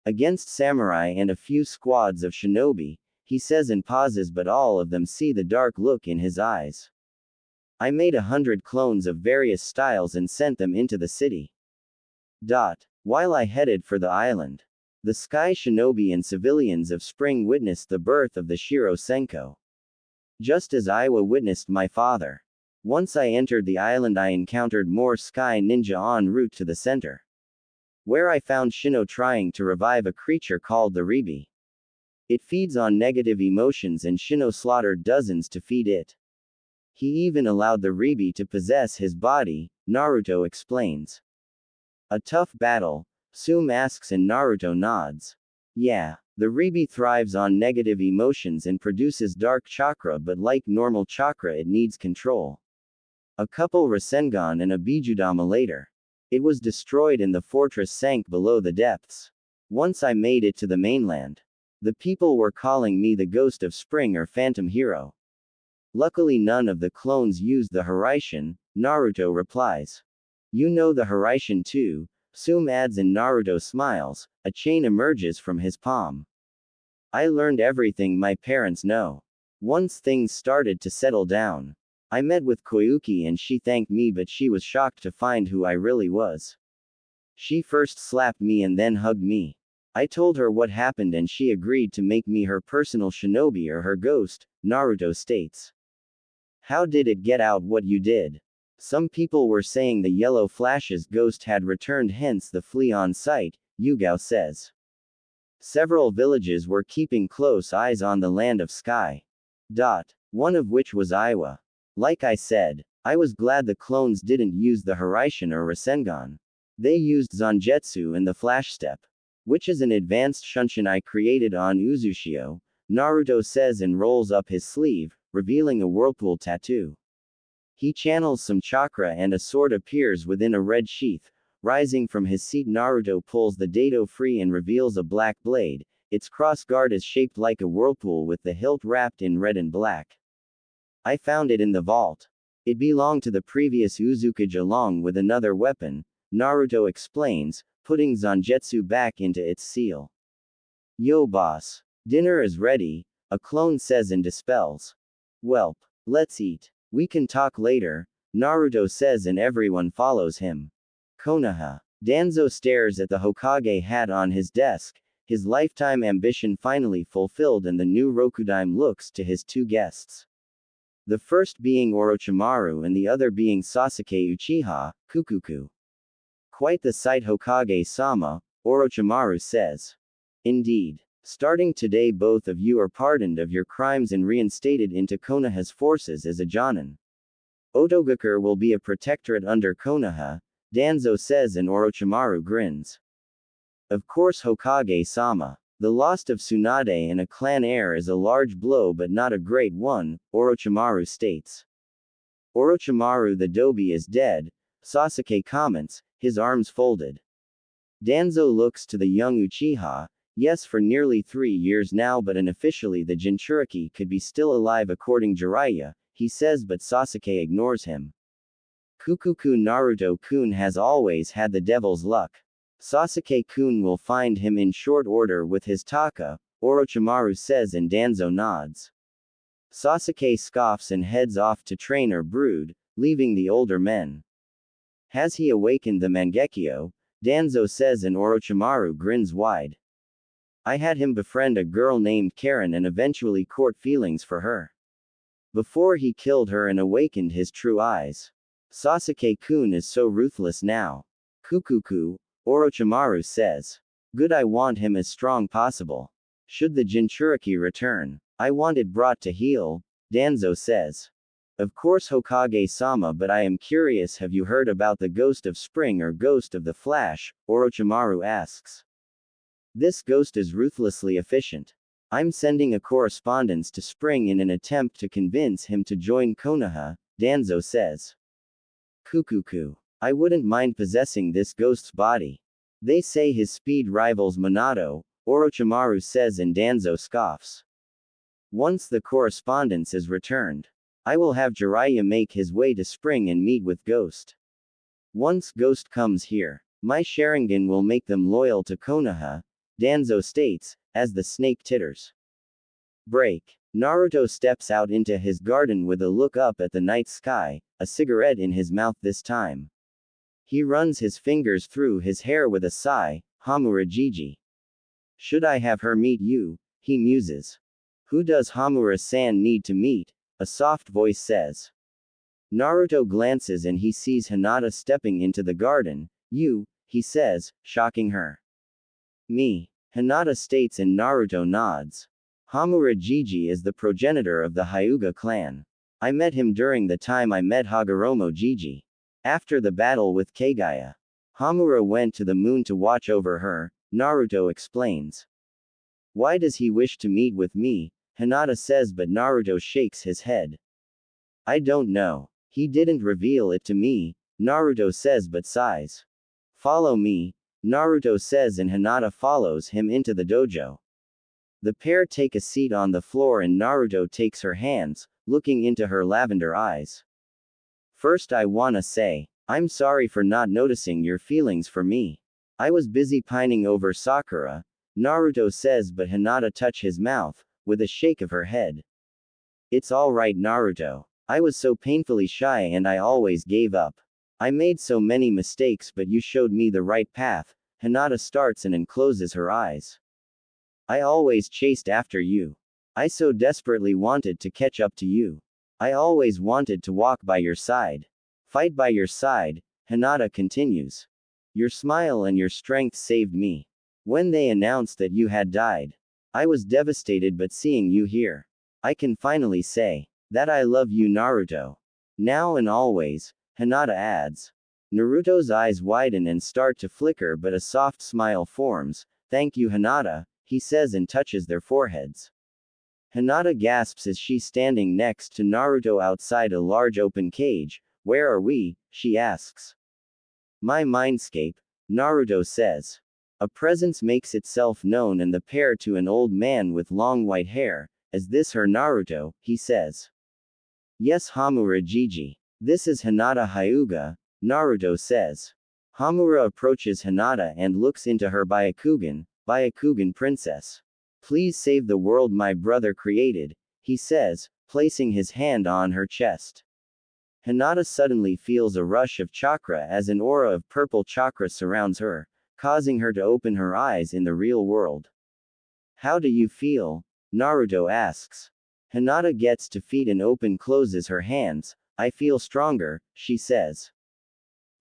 Against samurai and a few squads of shinobi, he says and pauses, but all of them see the dark look in his eyes. I made 100 clones of various styles and sent them into the city. While I headed for the island, the Sky Shinobi and civilians of Spring witnessed the birth of the Shiro Senko. Just as Iwa witnessed my father. Once I entered the island, I encountered more Sky Ninja en route to the center, where I found Shino trying to revive a creature called the Ribi. It feeds on negative emotions and Shino slaughtered dozens to feed it. He even allowed the Ribi to possess his body, Naruto explains. A tough battle, Tsume asks and Naruto nods. Yeah, the Ribi thrives on negative emotions and produces dark chakra, but like normal chakra it needs control. A couple Rasengan and a Bijudama later. It was destroyed and the fortress sank below the depths. Once I made it to the mainland. The people were calling me the Ghost of Spring or Phantom Hero. Luckily none of the clones used the Hiraishin, Naruto replies. You know the Hiraishin too, Tsume adds and Naruto smiles, a chain emerges from his palm. I learned everything my parents know. Once things started to settle down. I met with Koyuki and she thanked me, but she was shocked to find who I really was. She first slapped me and then hugged me. I told her what happened and she agreed to make me her personal shinobi or her ghost, Naruto states. How did it get out what you did? Some people were saying the yellow flash's ghost had returned, hence the flea on sight, Yugao says. Several villages were keeping close eyes on the land of Sky. One of which was Iwa. Like I said, I was glad the clones didn't use the Hiraishin or Rasengan. They used Zangetsu and the Flash Step, which is an advanced Shunshin I created on Uzushio, Naruto says and rolls up his sleeve, revealing a whirlpool tattoo. He channels some chakra and a sword appears within a red sheath. Rising from his seat, Naruto pulls the dado free and reveals a black blade. Its cross guard is shaped like a whirlpool with the hilt wrapped in red and black. I found it in the vault. It belonged to the previous Uzukage along with another weapon, Naruto explains, putting Zangetsu back into its seal. Yo boss. Dinner is ready, a clone says and dispels. Welp. Let's eat. We can talk later, Naruto says and everyone follows him. Konoha. Danzo stares at the Hokage hat on his desk, his lifetime ambition finally fulfilled, and the new Rokudaime looks to his 2 guests. The first being Orochimaru and the other being Sasuke Uchiha, Kukuku. Quite the sight, Hokage-sama, Orochimaru says. Indeed. Starting today both of you are pardoned of your crimes and reinstated into Konoha's forces as a Jonin. Otogakure will be a protectorate under Konoha, Danzo says and Orochimaru grins. Of course Hokage-sama. The loss of Tsunade and a clan heir is a large blow but not a great one, Orochimaru states. Orochimaru the Dobi is dead, Sasuke comments, his arms folded. Danzo looks to the young Uchiha, yes, for nearly 3 years now, but unofficially the Jinchuriki could be still alive according Jiraiya, he says, but Sasuke ignores him. Kukuku Naruto-kun has always had the devil's luck. Sasuke-kun will find him in short order with his Taka, Orochimaru says and Danzo nods. Sasuke scoffs and heads off to train or brood, leaving the older men. Has he awakened the Mangekyo? Danzo says and Orochimaru grins wide. I had him befriend a girl named Karen and eventually court feelings for her. Before he killed her and awakened his true eyes. Sasuke-kun is so ruthless now. Kukuku, Orochimaru says. Good, I want him as strong possible. Should the Jinchuriki return, I want it brought to heel, Danzo says. Of course Hokage-sama, but I am curious, have you heard about the Ghost of Spring or Ghost of the Flash? Orochimaru asks. This ghost is ruthlessly efficient. I'm sending a correspondence to Spring in an attempt to convince him to join Konoha, Danzo says. Kukuku. I wouldn't mind possessing this ghost's body. They say his speed rivals Minato, Orochimaru says, and Danzo scoffs. Once the correspondence is returned, I will have Jiraiya make his way to Spring and meet with Ghost. Once Ghost comes here, my Sharingan will make them loyal to Konoha, Danzo states, as the snake titters. Break. Naruto steps out into his garden with a look up at the night sky, a cigarette in his mouth this time. He runs his fingers through his hair with a sigh. Hamura Gigi. Should I have her meet you? He muses. Who does Hamura-san need to meet? A soft voice says. Naruto glances and he sees Hinata stepping into the garden. You, he says, shocking her. Me. Hinata states and Naruto nods. Hamura Gigi is the progenitor of the Hyuga clan. I met him during the time I met Hagoromo Gigi. After the battle with Kagaya. Hamura went to the moon to watch over her, Naruto explains. Why does he wish to meet with me? Hinata says, but Naruto shakes his head. I don't know. He didn't reveal it to me, Naruto says but sighs. Follow me, Naruto says, and Hinata follows him into the dojo. The pair take a seat on the floor and Naruto takes her hands, looking into her lavender eyes. First, I wanna say, I'm sorry for not noticing your feelings for me. I was busy pining over Sakura, Naruto says, but Hinata touches his mouth, with a shake of her head. It's alright, Naruto. I was so painfully shy and I always gave up. I made so many mistakes, but you showed me the right path. Hinata starts and closes her eyes. I always chased after you. I so desperately wanted to catch up to you. I always wanted to walk by your side. Fight by your side, Hinata continues. Your smile and your strength saved me. When they announced that you had died, I was devastated, but seeing you here, I can finally say that I love you, Naruto. Now and always, Hinata adds. Naruto's eyes widen and start to flicker, but a soft smile forms. Thank you, Hinata, he says and touches their foreheads. Hinata gasps as she's standing next to Naruto outside a large open cage. Where are we? She asks. My mindscape, Naruto says. A presence makes itself known and the pair to an old man with long white hair. Is this her, Naruto? He says. Yes, Hamura Gigi. This is Hinata Hyuga, Naruto says. Hamura approaches Hinata and looks into her Byakugan princess. Please save the world my brother created, he says, placing his hand on her chest. Hinata suddenly feels a rush of chakra as an aura of purple chakra surrounds her, causing her to open her eyes in the real world. How do you feel? Naruto asks. Hinata gets to feet and closes her hands. I feel stronger, she says.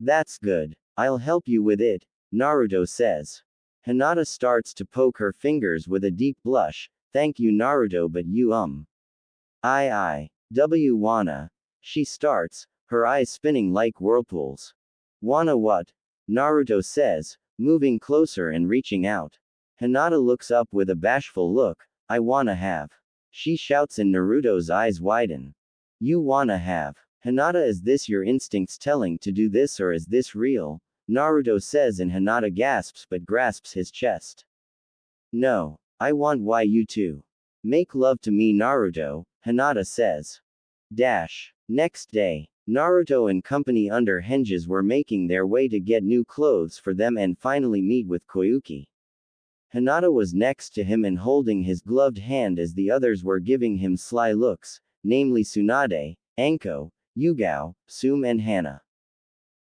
That's good. I'll help you with it, Naruto says. Hinata starts to poke her fingers with a deep blush. Thank you, Naruto, but you wanna. She starts, her eyes spinning like whirlpools. Wanna what? Naruto says, moving closer and reaching out. Hinata looks up with a bashful look. I wanna have. She shouts and Naruto's eyes widen. You wanna have. Hinata, is this your instincts telling to do this or is this real? Naruto says and Hinata gasps but grasps his chest. No. I want why you two. Make love to me, Naruto, Hinata says. Next day, Naruto and company under Henges were making their way to get new clothes for them and finally meet with Koyuki. Hinata was next to him and holding his gloved hand as the others were giving him sly looks, namely Tsunade, Anko, Yugao, Sum and Hana.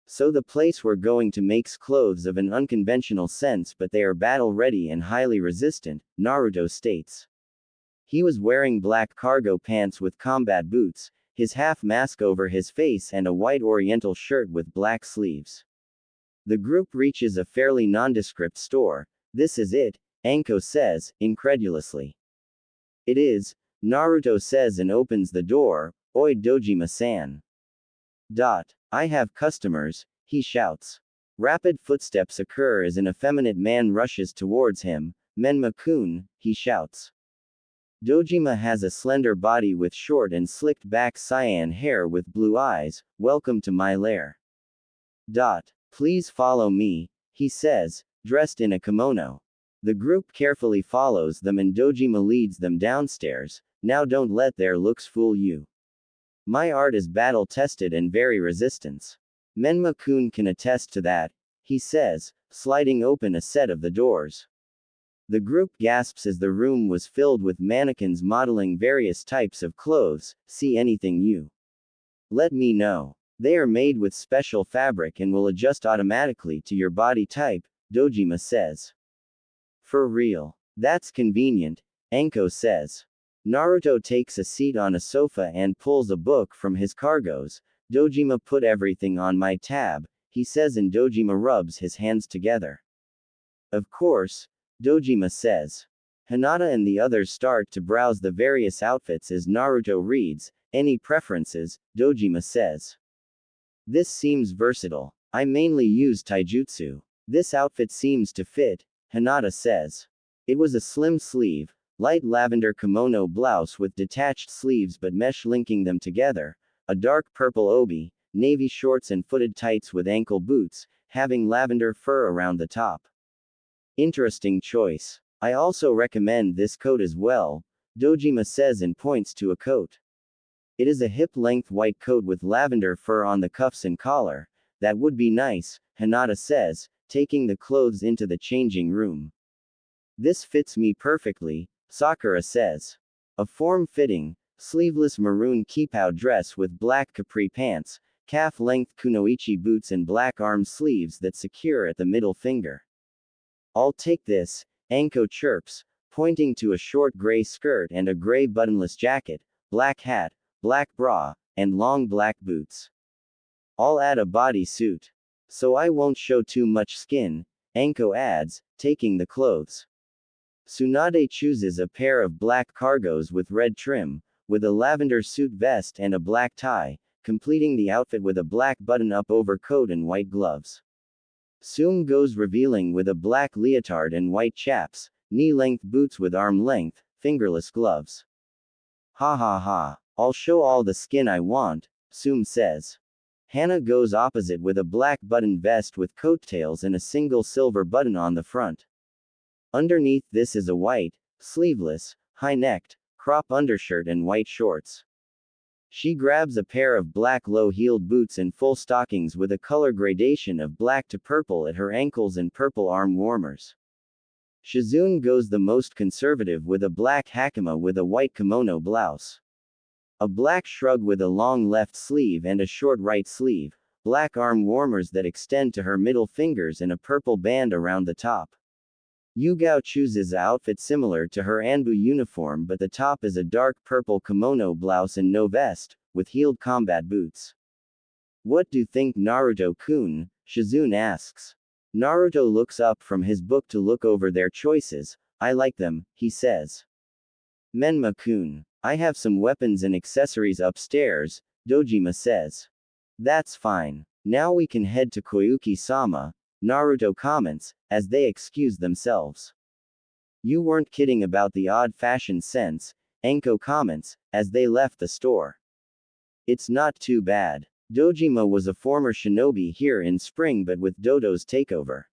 So the place we're going to makes clothes of an unconventional sense, but they are battle ready and highly resistant, Naruto states. He was wearing black cargo pants with combat boots, his half mask over his face and a white oriental shirt with black sleeves. The group reaches a fairly nondescript store. This is it, Anko says, incredulously. It is, Naruto says and opens the door. Oi Dojima-san. I have customers, he shouts. Rapid footsteps occur as an effeminate man rushes towards him. Menma-kun, he shouts. Dojima has a slender body with short and slicked back cyan hair with blue eyes. Welcome to my lair. Please follow me, he says, dressed in a kimono. The group carefully follows them and Dojima leads them downstairs. Now don't let their looks fool you. My art is battle tested and very resistance. Menma-kun can attest to that, he says, sliding open a set of the doors. The group gasps as the room was filled with mannequins modeling various types of clothes. See anything you let me know. They are made with special fabric and will adjust automatically to your body type, Dojima says. For real. That's convenient, Anko says. Naruto takes a seat on a sofa and pulls a book from his cargoes. Dojima put everything on my tab, he says, and Dojima rubs his hands together. Of course, Dojima says. Hinata and the others start to browse the various outfits as Naruto reads. Any preferences, Dojima says. This seems versatile. I mainly use taijutsu. This outfit seems to fit, Hinata says. It was a slim sleeve, light lavender kimono blouse with detached sleeves but mesh linking them together, a dark purple obi, navy shorts and footed tights with ankle boots, having lavender fur around the top. Interesting choice. I also recommend this coat as well, Dojima says and points to a coat. It is a hip-length white coat with lavender fur on the cuffs and collar. That would be nice, Hinata says, taking the clothes into the changing room. This fits me perfectly, Sakura says. A form-fitting, sleeveless maroon kipao dress with black capri pants, calf-length kunoichi boots and black arm sleeves that secure at the middle finger. I'll take this, Anko chirps, pointing to a short gray skirt and a gray buttonless jacket, black hat, black bra, and long black boots. I'll add a body suit. So I won't show too much skin, Anko adds, taking the clothes. Tsunade chooses a pair of black cargos with red trim, with a lavender suit vest and a black tie, completing the outfit with a black button-up overcoat and white gloves. Soon goes revealing with a black leotard and white chaps, knee-length boots with arm-length, fingerless gloves. Ha ha ha. I'll show all the skin I want, Soom says. Hana goes opposite with a black button vest with coattails and a single silver button on the front. Underneath this is a white, sleeveless, high-necked, crop undershirt and white shorts. She grabs a pair of black low-heeled boots and full stockings with a color gradation of black to purple at her ankles and purple arm warmers. Shizune goes the most conservative with a black hakama with a white kimono blouse. A black shrug with a long left sleeve and a short right sleeve, black arm warmers that extend to her middle fingers and a purple band around the top. Yugao chooses an outfit similar to her Anbu uniform but the top is a dark purple kimono blouse and no vest, with heeled combat boots. What do you think, Naruto-kun? Shizune asks. Naruto looks up from his book to look over their choices. I like them, he says. Menma-kun. I have some weapons and accessories upstairs, Dojima says. That's fine. Now we can head to Koyuki-sama, Naruto comments, as they excuse themselves. You weren't kidding about the odd fashion sense, Anko comments, as they left the store. It's not too bad. Dojima was a former shinobi here in spring but with Dodo's takeover.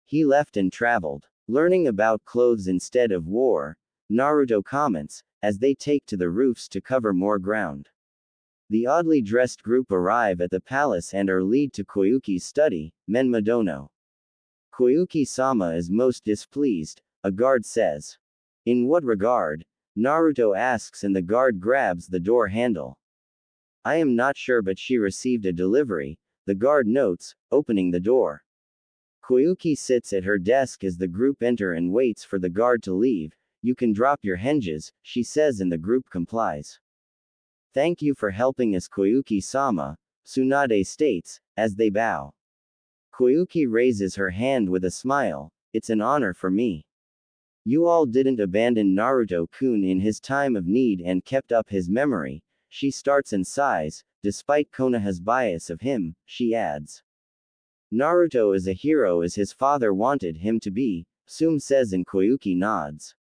He left and traveled. Learning about clothes instead of war, Naruto comments, as they take to the roofs to cover more ground. The oddly dressed group arrive at the palace and are led to Koyuki's study, Menma-dono. Koyuki-sama is most displeased, a guard says. In what regard? Naruto asks and the guard grabs the door handle. I am not sure but she received a delivery, the guard notes, opening the door. Koyuki sits at her desk as the group enter and waits for the guard to leave. You can drop your henges, she says and the group complies. Thank you for helping us, Koyuki-sama, Tsunade states, as they bow. Koyuki raises her hand with a smile. It's an honor for me. You all didn't abandon Naruto-kun in his time of need and kept up his memory, she starts and sighs, despite Konoha's bias of him, she adds. Naruto is a hero as his father wanted him to be, Sume says and Koyuki nods.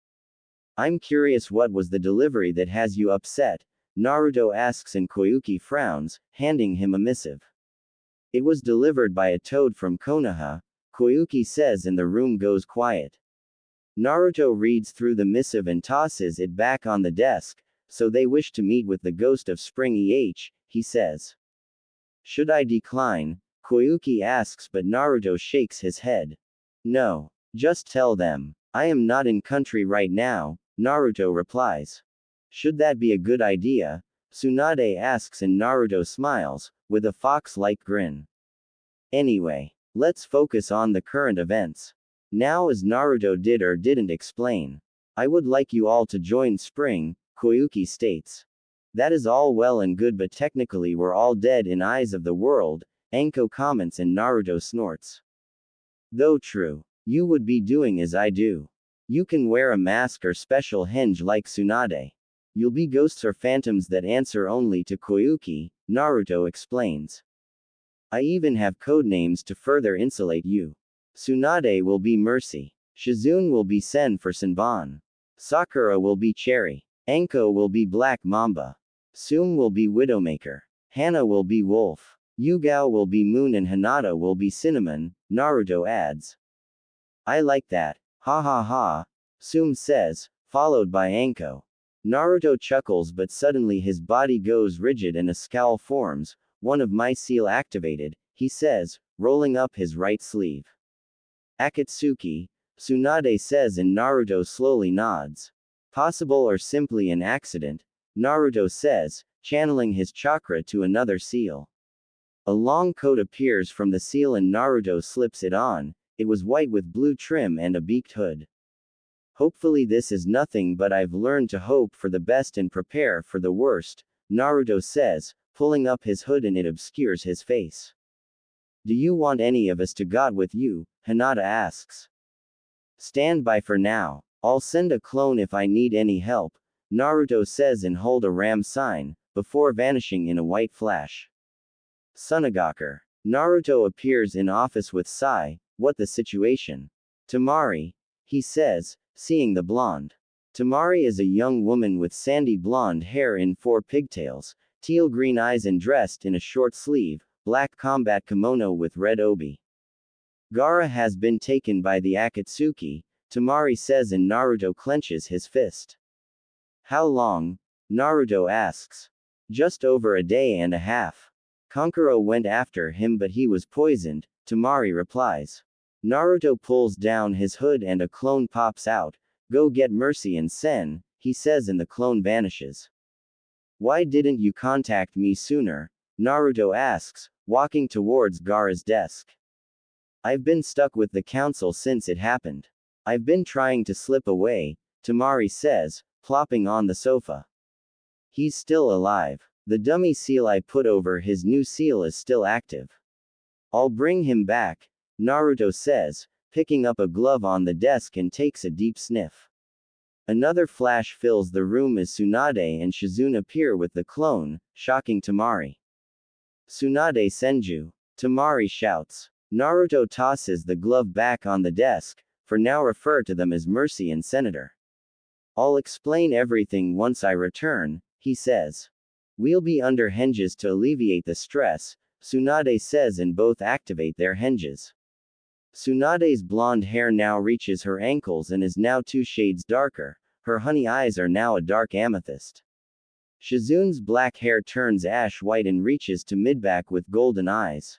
I'm curious what was the delivery that has you upset, Naruto asks and Koyuki frowns, handing him a missive. It was delivered by a toad from Konoha, Koyuki says and the room goes quiet. Naruto reads through the missive and tosses it back on the desk, so they wish to meet with the ghost of Spring he says. Should I decline? Koyuki asks but Naruto shakes his head. No. Just tell them. I am not in country right now, Naruto replies. Should that be a good idea? Tsunade asks and Naruto smiles, with a fox-like grin. Anyway, let's focus on the current events. Now as Naruto did or didn't explain. I would like you all to join Spring, Koyuki states. That is all well and good but technically we're all dead in eyes of the world, Anko comments and Naruto snorts. Though true. You would be doing as I do. You can wear a mask or special henge like Tsunade. You'll be ghosts or phantoms that answer only to Koyuki, Naruto explains. I even have codenames to further insulate you. Tsunade will be Mercy. Shizune will be Sen for Senbon. Sakura will be Cherry. Anko will be Black Mamba. Sume will be Widowmaker. Hana will be Wolf. Yugao will be Moon and Hinata will be Cinnamon, Naruto adds. I like that. Ha ha ha. Sume says, followed by Anko. Naruto chuckles but suddenly his body goes rigid and a scowl forms, one of my seal activated, he says, rolling up his right sleeve. Akatsuki, Tsunade says and Naruto slowly nods. Possible or simply an accident, Naruto says, channeling his chakra to another seal. A long coat appears from the seal and Naruto slips it on. It was white with blue trim and a beaked hood. Hopefully this is nothing but I've learned to hope for the best and prepare for the worst, Naruto says, pulling up his hood and it obscures his face. Do you want any of us to got with you? Hinata asks. Stand by for now. I'll send a clone if I need any help, Naruto says and hold a ram sign, before vanishing in a white flash. Sunagaker. Naruto appears in office with Sai. What the situation? Tamari. He says, seeing the blonde. Tamari is a young woman with sandy blonde hair in 4 pigtails, teal green eyes and dressed in a short sleeve, black combat kimono with red obi. Gaara has been taken by the Akatsuki, Tamari says and Naruto clenches his fist. How long? Naruto asks. Just over a day and a half. Kankuro went after him but he was poisoned, Tamari replies. Naruto pulls down his hood and a clone pops out. Go get Mercy and Sen, he says and the clone vanishes. Why didn't you contact me sooner? Naruto asks, walking towards Gaara's desk. I've been stuck with the council since it happened. I've been trying to slip away, Tamari says, plopping on the sofa. He's still alive. The dummy seal I put over his new seal is still active. I'll bring him back, Naruto says, picking up a glove on the desk and takes a deep sniff. Another flash fills the room as Tsunade and Shizune appear with the clone, shocking Tamari. Tsunade Senju. Tamari shouts. Naruto tosses the glove back on the desk, for now refer to them as Mercy and Senator. I'll explain everything once I return, he says. We'll be under henges to alleviate the stress, Tsunade says and both activate their henges. Tsunade's blonde hair now reaches her ankles and is now 2 shades darker, her honey eyes are now a dark amethyst. Shizune's black hair turns ash white and reaches to midback with golden eyes.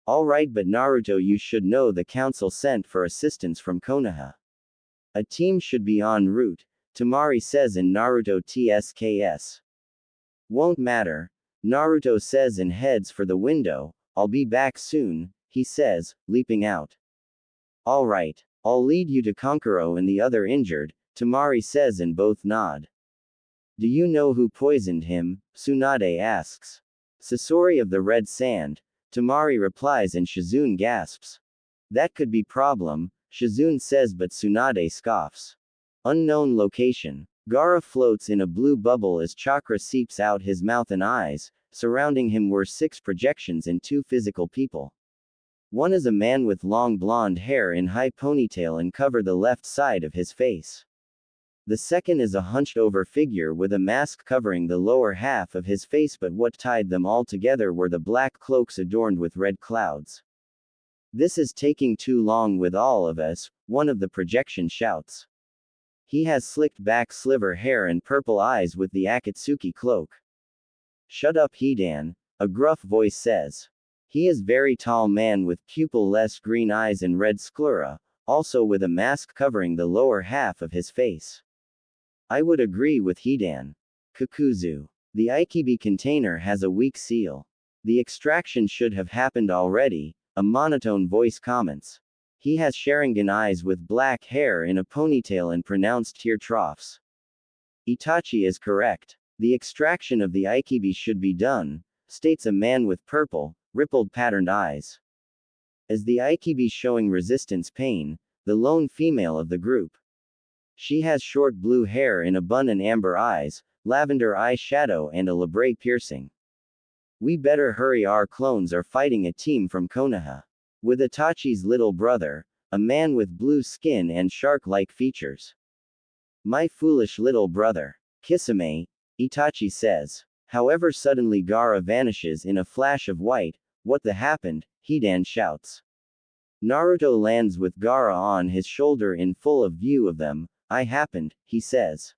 Alright but Naruto you should know the council sent for assistance from Konoha. A team should be en route, Tamari says and Naruto tsks. Won't matter, Naruto says and heads for the window, I'll be back soon, he says, leaping out. Alright, I'll lead you to Kankuro and the other injured, Tamari says and both nod. Do you know who poisoned him? Tsunade asks. Sasori of the Red Sand, Tamari replies and Shizune gasps. That could be problem, Shizune says but Tsunade scoffs. Unknown location. Gaara floats in a blue bubble as chakra seeps out his mouth and eyes, surrounding him were 6 projections and 2 physical people. One is a man with long blonde hair in high ponytail and cover the left side of his face. The second is a hunched-over figure with a mask covering the lower half of his face, but what tied them all together were the black cloaks adorned with red clouds. "This is taking too long with all of us," one of the projection shouts. He has slicked back sliver hair and purple eyes with the Akatsuki cloak. "Shut up, Hidan," a gruff voice says. He is very tall man with pupil-less green eyes and red sclera, also with a mask covering the lower half of his face. "I would agree with Hidan. Kakuzu. The Aikibi container has a weak seal. The extraction should have happened already," a monotone voice comments. He has Sharingan eyes with black hair in a ponytail and pronounced tear troughs. "Itachi is correct. The extraction of the Aikibi should be done," states a man with purple, rippled patterned eyes. As the Aikibi showing resistance pain, the lone female of the group. She has short blue hair in a bun and amber eyes, lavender eye shadow and a labrae piercing. "We better hurry, our clones are fighting a team from Konoha. With Itachi's little brother, a man with blue skin and shark-like features." "My foolish little brother. Kisame," Itachi says. However, suddenly Gaara vanishes in a flash of white. "What the happened?" Hidan shouts. Naruto lands with Gaara on his shoulder in full of view of them. "I happened," he says.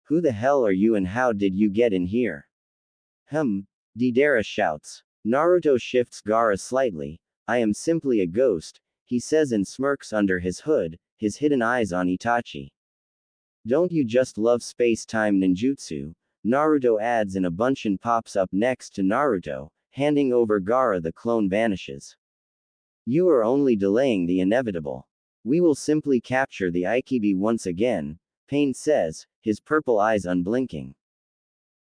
"Who the hell are you and how did you get in here?" Deidara shouts. Naruto shifts Gaara slightly. "I am simply a ghost," he says and smirks under his hood, his hidden eyes on Itachi. "Don't you just love space-time ninjutsu?" Naruto adds, and a Bunshin pops up next to Naruto, handing over Gaara. The clone vanishes. "You are only delaying the inevitable. We will simply capture the Aikibi once again," Pain says, his purple eyes unblinking.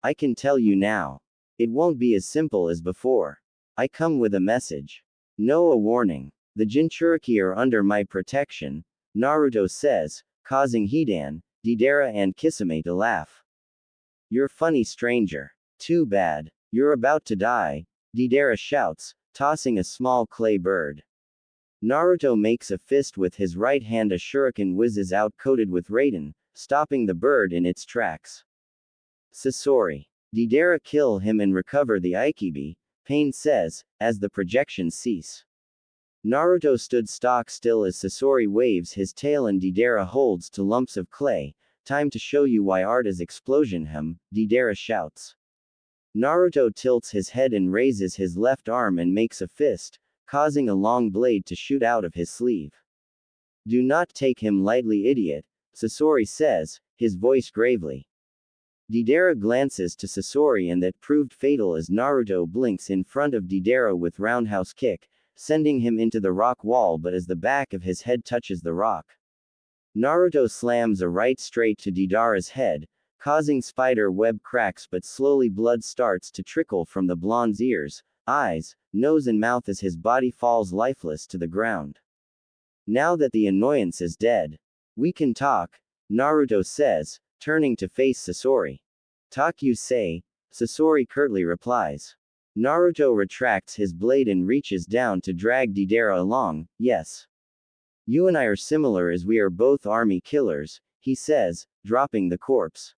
"I can tell you now. It won't be as simple as before. I come with a message. No, a warning. The Jinchuriki are under my protection," Naruto says, causing Hidan, Deidara and Kisame to laugh. "You're funny, stranger. Too bad. You're about to die," Deidara shouts, tossing a small clay bird. Naruto makes a fist with his right hand. A shuriken whizzes out coated with radon, stopping the bird in its tracks. "Sasori. Deidara, kill him and recover the Aikibi," Pain says, as the projections cease. Naruto stood stock still as Sasori waves his tail and Deidara holds to lumps of clay. "Time to show you why art is explosion," Deidara shouts. Naruto tilts his head and raises his left arm and makes a fist, causing a long blade to shoot out of his sleeve. "Do not take him lightly, idiot," Sasori says, his voice gravely. Deidara glances to Sasori and that proved fatal as Naruto blinks in front of Deidara with roundhouse kick, sending him into the rock wall, but as the back of his head touches the rock, Naruto slams a right straight to Deidara's head, causing spider web cracks, but slowly blood starts to trickle from the blonde's ears, eyes, nose and mouth as his body falls lifeless to the ground. "Now that the annoyance is dead, we can talk," Naruto says, turning to face Sasori. "Talk, you say?" Sasori curtly replies. Naruto retracts his blade and reaches down to drag Deidara along. "Yes. You and I are similar as we are both army killers," he says, dropping the corpse.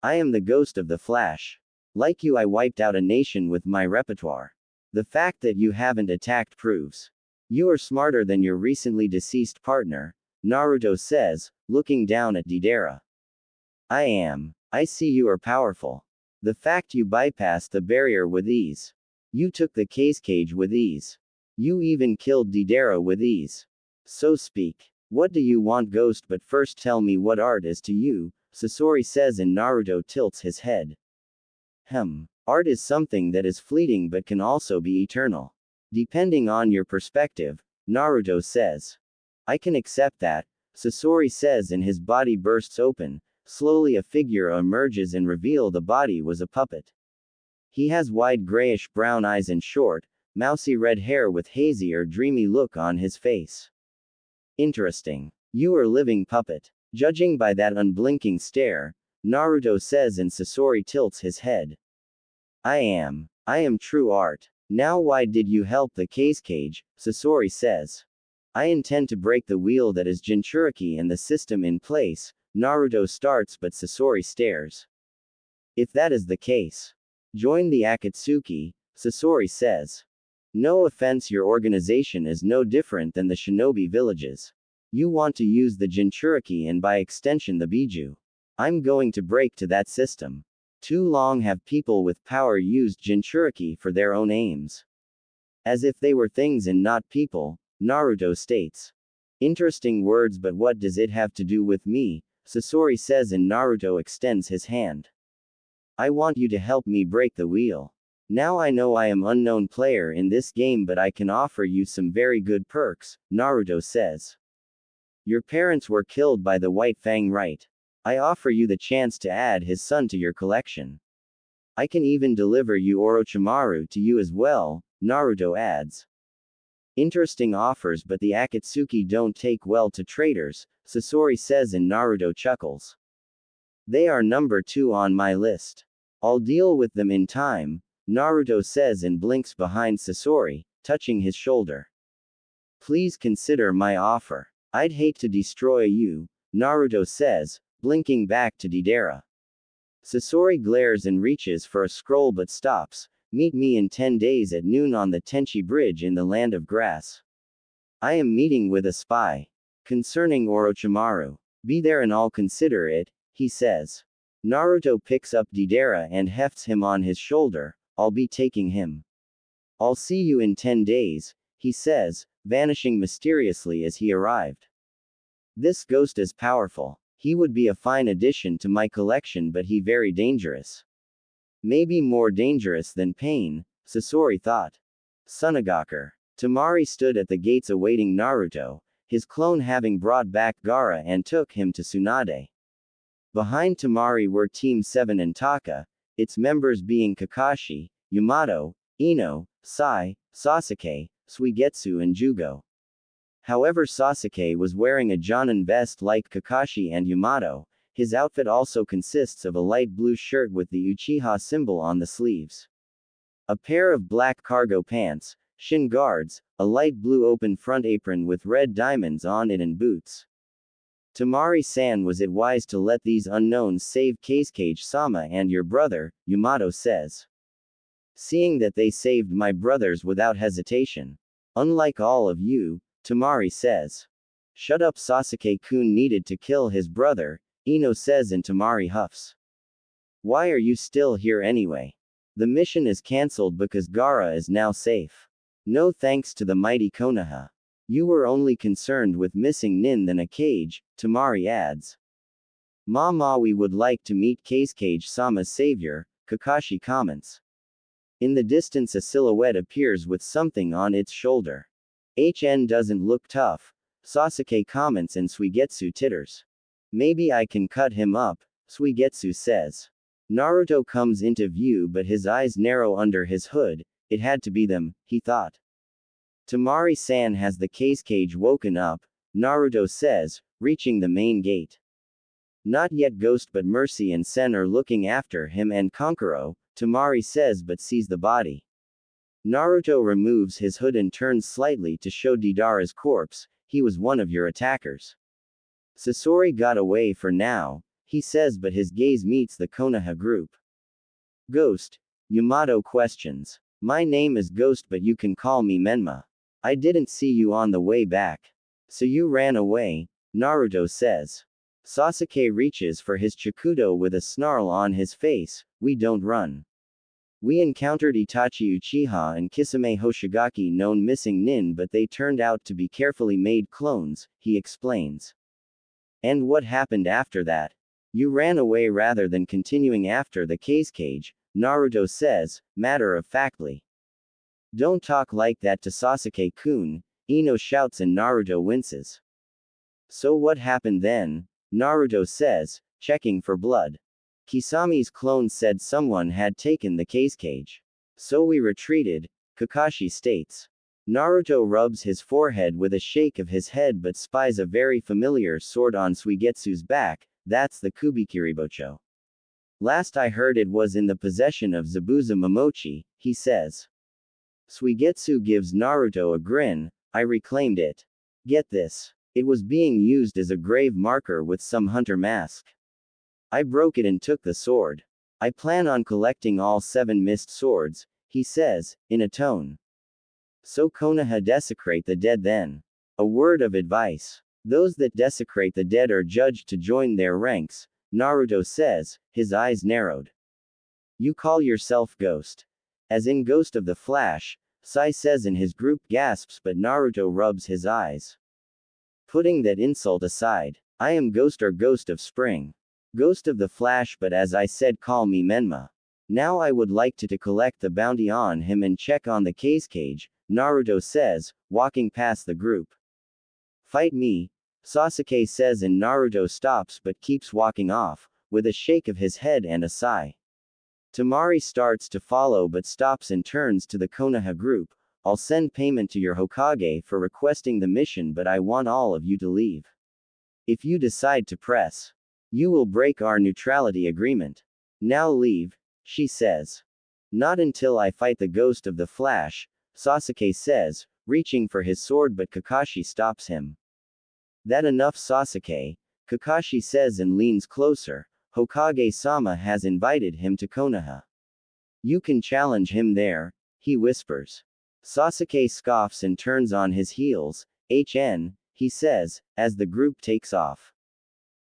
"I am the ghost of the Flash. Like you, I wiped out a nation with my repertoire. The fact that you haven't attacked proves you are smarter than your recently deceased partner," Naruto says, looking down at Deidara. "I am. I see you are powerful. The fact you bypassed the barrier with ease. You took the cage with ease. You even killed Deidara with ease. So speak. What do you want, ghost? But first tell me what art is to you," Sasori says, and Naruto tilts his head. Art is something that is fleeting but can also be eternal. Depending on your perspective," Naruto says. "I can accept that," Sasori says, and his body bursts open. Slowly a figure emerges and reveal the body was a puppet. He has wide grayish-brown eyes and short, mousy red hair with hazy or dreamy look on his face. "Interesting. You are living puppet. Judging by that unblinking stare," Naruto says, and Sasori tilts his head. I am true art. Now why did you help the cage? Sasori says. I intend to break the wheel that is Jinchuriki and the system in place, Naruto starts but Sasori stares. If that is the case, join the Akatsuki, Sasori says. No offense, your organization is no different than the shinobi villages. You want to use the Jinchuriki and by extension the Biju. I'm going to break to that system. Too long have people with power used Jinchuriki for their own aims. As if they were things and not people, Naruto states. Interesting words, but what does it have to do with me? Sasori says, and Naruto extends his hand. I want you to help me break the wheel. Now I know I am unknown player in this game, but I can offer you some very good perks, Naruto says. Your parents were killed by the White Fang, right? I offer you the chance to add his son to your collection. I can even deliver you Orochimaru to you as well, Naruto adds. Interesting offers, but the Akatsuki don't take well to traitors, Sasori says, and Naruto chuckles. They are number 2 on my list. I'll deal with them in time, Naruto says and blinks behind Sasori, touching his shoulder. Please consider my offer. I'd hate to destroy you, Naruto says, blinking back to Deidara. Sasori glares and reaches for a scroll but stops. Meet me in 10 days at noon on the Tenchi Bridge in the Land of Grass. I am meeting with a spy. Concerning Orochimaru. Be there and I'll consider it, he says. Naruto picks up Deidara and hefts him on his shoulder. I'll be taking him. I'll see you in 10 days, he says, vanishing mysteriously as he arrived. This ghost is powerful. He would be a fine addition to my collection, but he very dangerous. Maybe more dangerous than Pain, Sasori thought. Sunagakur. Tamari stood at the gates awaiting Naruto, his clone having brought back Gaara and took him to Tsunade. Behind Tamari were Team 7 and Taka, its members being Kakashi, Yamato, Ino, Sai, Sasuke, Suigetsu and Jugo. However, Sasuke was wearing a Jonin vest like Kakashi and Yamato. His outfit also consists of a light blue shirt with the Uchiha symbol on the sleeves. A pair of black cargo pants, shin guards, a light blue open front apron with red diamonds on it and boots. Tamari-san, was it wise to let these unknowns save Kazekage-sama and your brother, Yamato says. Seeing that they saved my brothers without hesitation. Unlike all of you, Tamari says. Shut up, Sasuke-kun needed to kill his brother, Ino says, and Tamari huffs. Why are you still here anyway? The mission is cancelled because Gaara is now safe. No thanks to the mighty Konoha. You were only concerned with missing Nin than a cage, Tamari adds. Mama, we would like to meet Kazekage-sama's savior, Kakashi comments. In the distance a silhouette appears with something on its shoulder. HN doesn't look tough, Sasuke comments, and Suigetsu titters. Maybe I can cut him up, Suigetsu says. Naruto comes into view but his eyes narrow under his hood. It had to be them, he thought. Tamari-san, has the Kazekage woken up, Naruto says, reaching the main gate. Not yet, Ghost, but Mercy and Sen are looking after him and Kankuro, Tamari says, but sees the body. Naruto removes his hood and turns slightly to show Deidara's corpse. He was one of your attackers. Sasori got away for now, he says, but his gaze meets the Konoha group. Ghost? Yamato questions. My name is Ghost, but you can call me Menma. I didn't see you on the way back. So you ran away, Naruto says. Sasuke reaches for his Chikudo with a snarl on his face. We don't run. We encountered Itachi Uchiha and Kisame Hoshigaki known missing Nin, but they turned out to be carefully made clones, he explains. And what happened after that? You ran away rather than continuing after the Kazekage, Naruto says, matter-of-factly. Don't talk like that to Sasuke-kun, Ino shouts and Naruto winces. So what happened then? Naruto says, checking for blood. Kisami's clone said someone had taken the Kazekage. So we retreated, Kakashi states. Naruto rubs his forehead with a shake of his head but spies a very familiar sword on Suigetsu's back. That's the Kubikiribocho. Last I heard it was in the possession of Zabuza Momochi, he says. Suigetsu gives Naruto a grin. I reclaimed it. Get this. It was being used as a grave marker with some hunter mask. I broke it and took the sword. I plan on collecting all 7 mist swords, he says, in a tone. So Konoha desecrate the dead then. A word of advice. Those that desecrate the dead are judged to join their ranks, Naruto says, his eyes narrowed. You call yourself Ghost. As in Ghost of the Flash, Sai says in his group gasps but Naruto rubs his eyes. Putting that insult aside, I am Ghost or Ghost of Spring. Ghost of the Flash but as I said call me Menma. Now I would like to collect the bounty on him and check on the cage, Naruto says, walking past the group. Fight me, Sasuke says and Naruto stops but keeps walking off, with a shake of his head and a sigh. Temari starts to follow but stops and turns to the Konoha group. I'll send payment to your Hokage for requesting the mission but I want all of you to leave. If you decide to press, you will break our neutrality agreement. Now leave, she says. Not until I fight the Ghost of the Flash, Sasuke says, reaching for his sword but Kakashi stops him. That enough Sasuke, Kakashi says and leans closer. Hokage-sama has invited him to Konoha. You can challenge him there, he whispers. Sasuke scoffs and turns on his heels. He says, as the group takes off.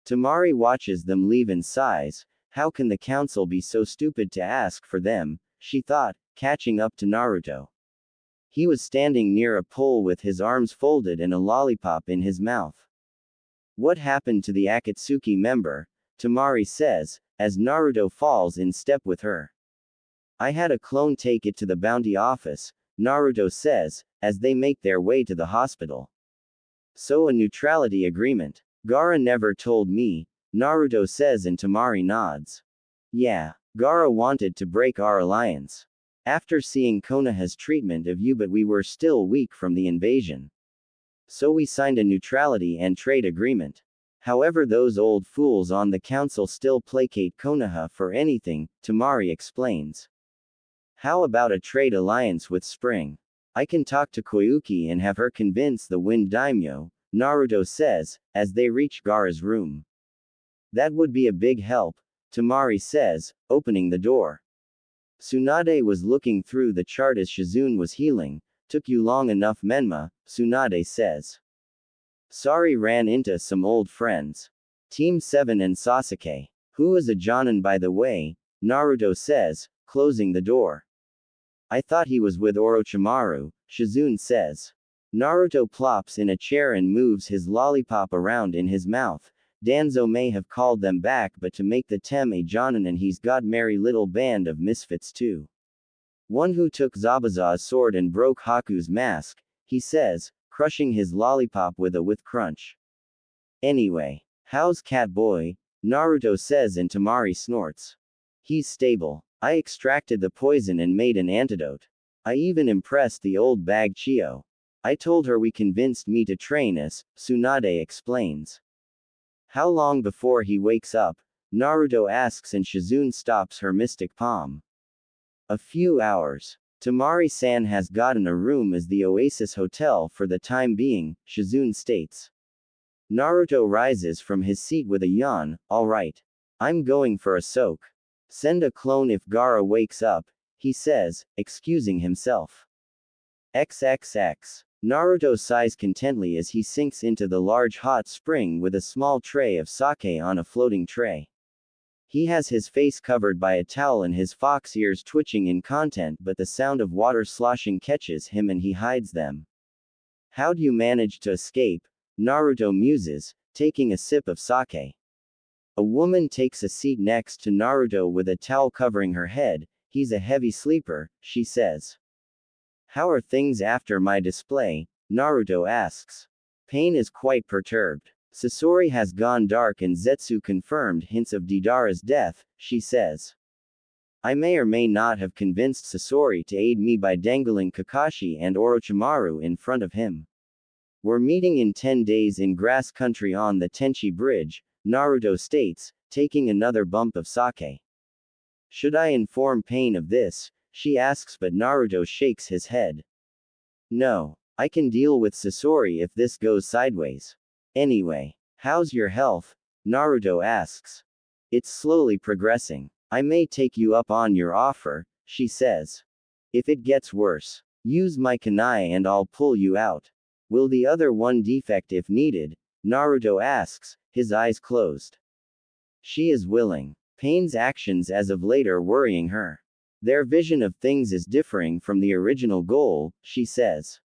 Temari watches them leave and sighs. How can the council be so stupid to ask for them, she thought, catching up to Naruto. He was standing near a pole with his arms folded and a lollipop in his mouth. What happened to the Akatsuki member? Temari says, as Naruto falls in step with her. I had a clone take it to the bounty office, Naruto says, as they make their way to the hospital. So a neutrality agreement. Gaara never told me, Naruto says and Temari nods. Yeah, Gaara wanted to break our alliance. After seeing Konoha's treatment of you but we were still weak from the invasion. So we signed a neutrality and trade agreement. However those old fools on the council still placate Konoha for anything, Temari explains. How about a trade alliance with Spring? I can talk to Koyuki and have her convince the Wind Daimyo, Naruto says, as they reach Gaara's room. That would be a big help, Temari says, opening the door. Tsunade was looking through the chart as Shizune was healing. Took you long enough Menma, Tsunade says. Sorry ran into some old friends. Team 7 and Sasuke. Who is a Jonin by the way, Naruto says, closing the door. I thought he was with Orochimaru, Shizune says. Naruto plops in a chair and moves his lollipop around in his mouth. Danzo may have called them back but to make the Tem a Jonin and he's got merry little band of misfits too. One who took Zabuza's sword and broke Haku's mask, he says, crushing his lollipop with a crunch. Anyway, how's Catboy? Naruto says and Temari snorts. He's stable. I extracted the poison and made an antidote. I even impressed the old bag Chio. I told her we convinced me to train us, Tsunade explains. How long before he wakes up? Naruto asks and Shizune stops her mystic palm. A few hours. Temari-san has gotten a room as the Oasis Hotel for the time being, Shizune states. Naruto rises from his seat with a yawn. Alright. I'm going for a soak. Send a clone if Gaara wakes up, he says, excusing himself. XXX. Naruto sighs contently as he sinks into the large hot spring with a small tray of sake on a floating tray. He has his face covered by a towel and his fox ears twitching in content but the sound of water sloshing catches him and he hides them. How do you manage to escape? Naruto muses, taking a sip of sake. A woman takes a seat next to Naruto with a towel covering her head. He's a heavy sleeper, she says. How are things after my display? Naruto asks. Pain is quite perturbed. Sasori has gone dark and Zetsu confirmed hints of Deidara's death, she says. I may or may not have convinced Sasori to aid me by dangling Kakashi and Orochimaru in front of him. We're meeting in 10 days in grass country on the Tenchi Bridge, Naruto states, taking another bump of sake. Should I inform Pain of this? she asks, but Naruto shakes his head. No. I can deal with Sasori if this goes sideways. Anyway, how's your health? Naruto asks. It's slowly progressing. I may take you up on your offer, she says. If it gets worse, use my kunai and I'll pull you out. Will the other one defect if needed? Naruto asks, his eyes closed. She is willing. Pain's actions as of late are worrying her. Their vision of things is differing from the original goal, she says.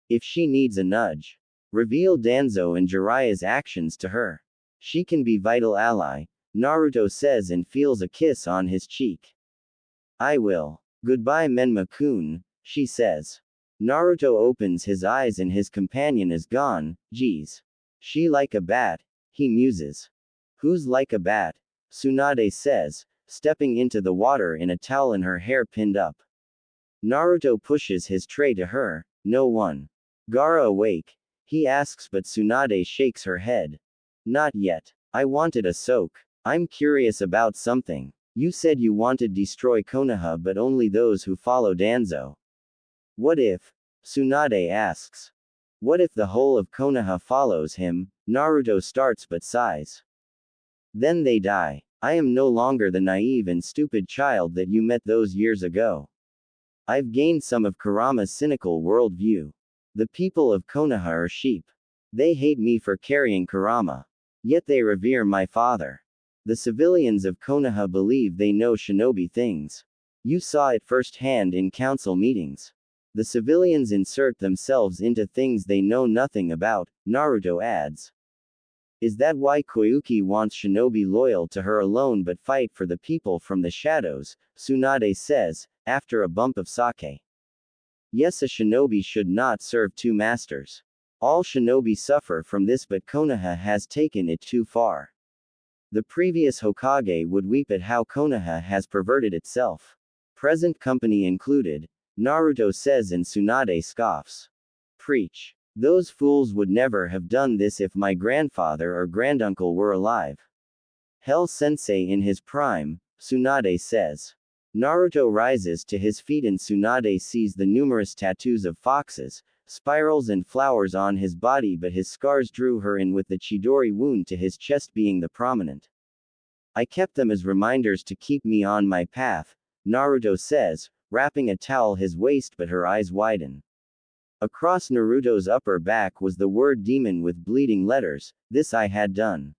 If she needs a nudge, reveal Danzo and Jiraiya's actions to her. She can be vital ally, Naruto says and feels a kiss on his cheek. I will. Goodbye Menma-kun, she says. Naruto opens his eyes and his companion is gone. Geez. She like a bat, he muses. Who's like a bat? Tsunade says, stepping into the water in a towel and her hair pinned up. Naruto pushes his tray to her. No one. Gaara awake? He asks, but Tsunade shakes her head. Not yet. I wanted a soak. I'm curious about something. You said you wanted destroy Konoha but only those who follow Danzo. What if? Tsunade asks. What if the whole of Konoha follows him? Naruto starts but sighs. Then they die. I am no longer the naive and stupid child that you met those years ago. I've gained some of Kurama's cynical worldview. The people of Konoha are sheep. They hate me for carrying Kurama. Yet they revere my father. The civilians of Konoha believe they know shinobi things. You saw it firsthand in council meetings. The civilians insert themselves into things they know nothing about, Naruto adds. Is that why Koyuki wants shinobi loyal to her alone but fight for the people from the shadows? Tsunade says, after a bump of sake. Yes, a shinobi should not serve two masters. All shinobi suffer from this, but Konoha has taken it too far. The previous Hokage would weep at how Konoha has perverted itself. Present company included, Naruto says, and Tsunade scoffs. Preach. Those fools would never have done this if my grandfather or granduncle were alive. Hell Sensei in his prime, Tsunade says. Naruto rises to his feet and Tsunade sees the numerous tattoos of foxes, spirals and flowers on his body, but his scars drew her in, with the Chidori wound to his chest being the prominent. I kept them as reminders to keep me on my path, Naruto says, wrapping a towel his waist, but her eyes widen. Across Naruto's upper back was the word demon with bleeding letters. This I had done.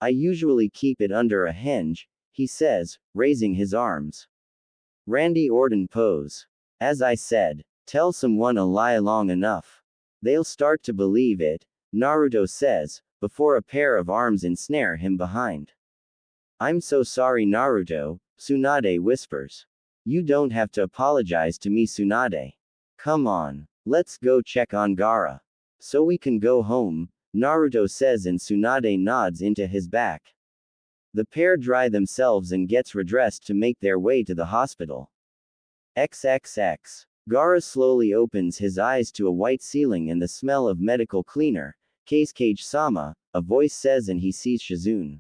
I usually keep it under a hinge, he says, raising his arms. Randy Orton pose. As I said, tell someone a lie long enough. They'll start to believe it, Naruto says, before a pair of arms ensnare him behind. I'm so sorry, Naruto, Tsunade whispers. You don't have to apologize to me, Tsunade. Come on. Let's go check on Gaara. So we can go home, Naruto says, and Tsunade nods into his back. The pair dry themselves and gets redressed to make their way to the hospital. XXX. Gaara slowly opens his eyes to a white ceiling and the smell of medical cleaner. Cage-sama, a voice says, and he sees Shizune.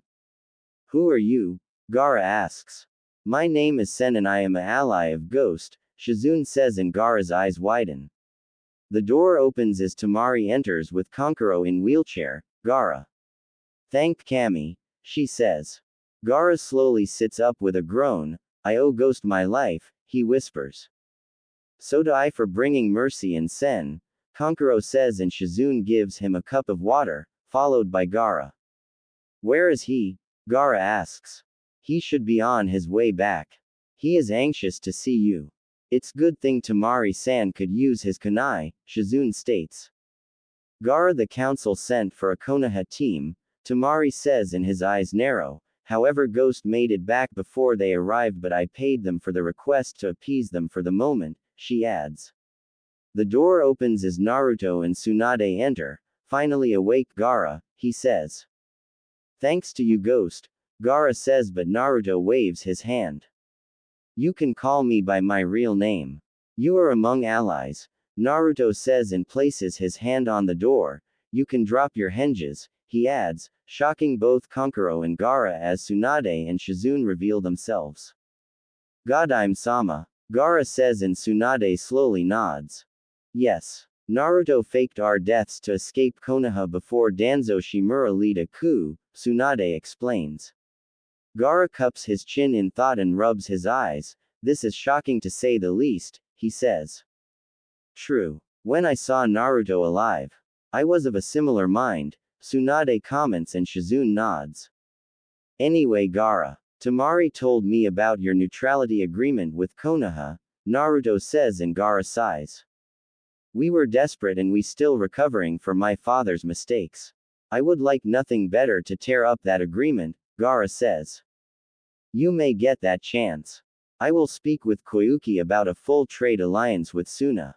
Who are you? Gaara asks. My name is Sen and I am an ally of Ghost, Shizune says, and Gaara's eyes widen. The door opens as Tamari enters with Kankuro in wheelchair. Gaara. Thank Kami, she says. Gaara slowly sits up with a groan. I owe Ghost my life, he whispers. So do I for bringing mercy and Sen, Kankuro says, and Shizune gives him a cup of water, followed by Gaara. Where is he? Gaara asks. He should be on his way back. He is anxious to see you. It's good thing Tamari-san could use his kunai, Shizune states. Gaara, the council sent for a Konoha team, Tamari says, and his eyes narrow. However, Ghost made it back before they arrived, but I paid them for the request to appease them for the moment, she adds. The door opens as Naruto and Tsunade enter. Finally awake, Gaara, he says. Thanks to you, Ghost, Gaara says, but Naruto waves his hand. You can call me by my real name. You are among allies, Naruto says, and places his hand on the door. You can drop your hinges, he adds, shocking both Kankuro and Gaara as Tsunade and Shizune reveal themselves. Godime-sama. Gaara says and Tsunade slowly nods. Yes. Naruto faked our deaths to escape Konoha before Danzo Shimura lead a coup, Tsunade explains. Gaara cups his chin in thought and rubs his eyes. This is shocking to say the least, he says. True. When I saw Naruto alive, I was of a similar mind, Tsunade comments and Shizune nods. Anyway, Gaara, Temari told me about your neutrality agreement with Konoha, Naruto says and Gaara sighs. We were desperate and we still recovering from my father's mistakes. I would like nothing better to tear up that agreement, Gaara says. You may get that chance. I will speak with Koyuki about a full trade alliance with Suna.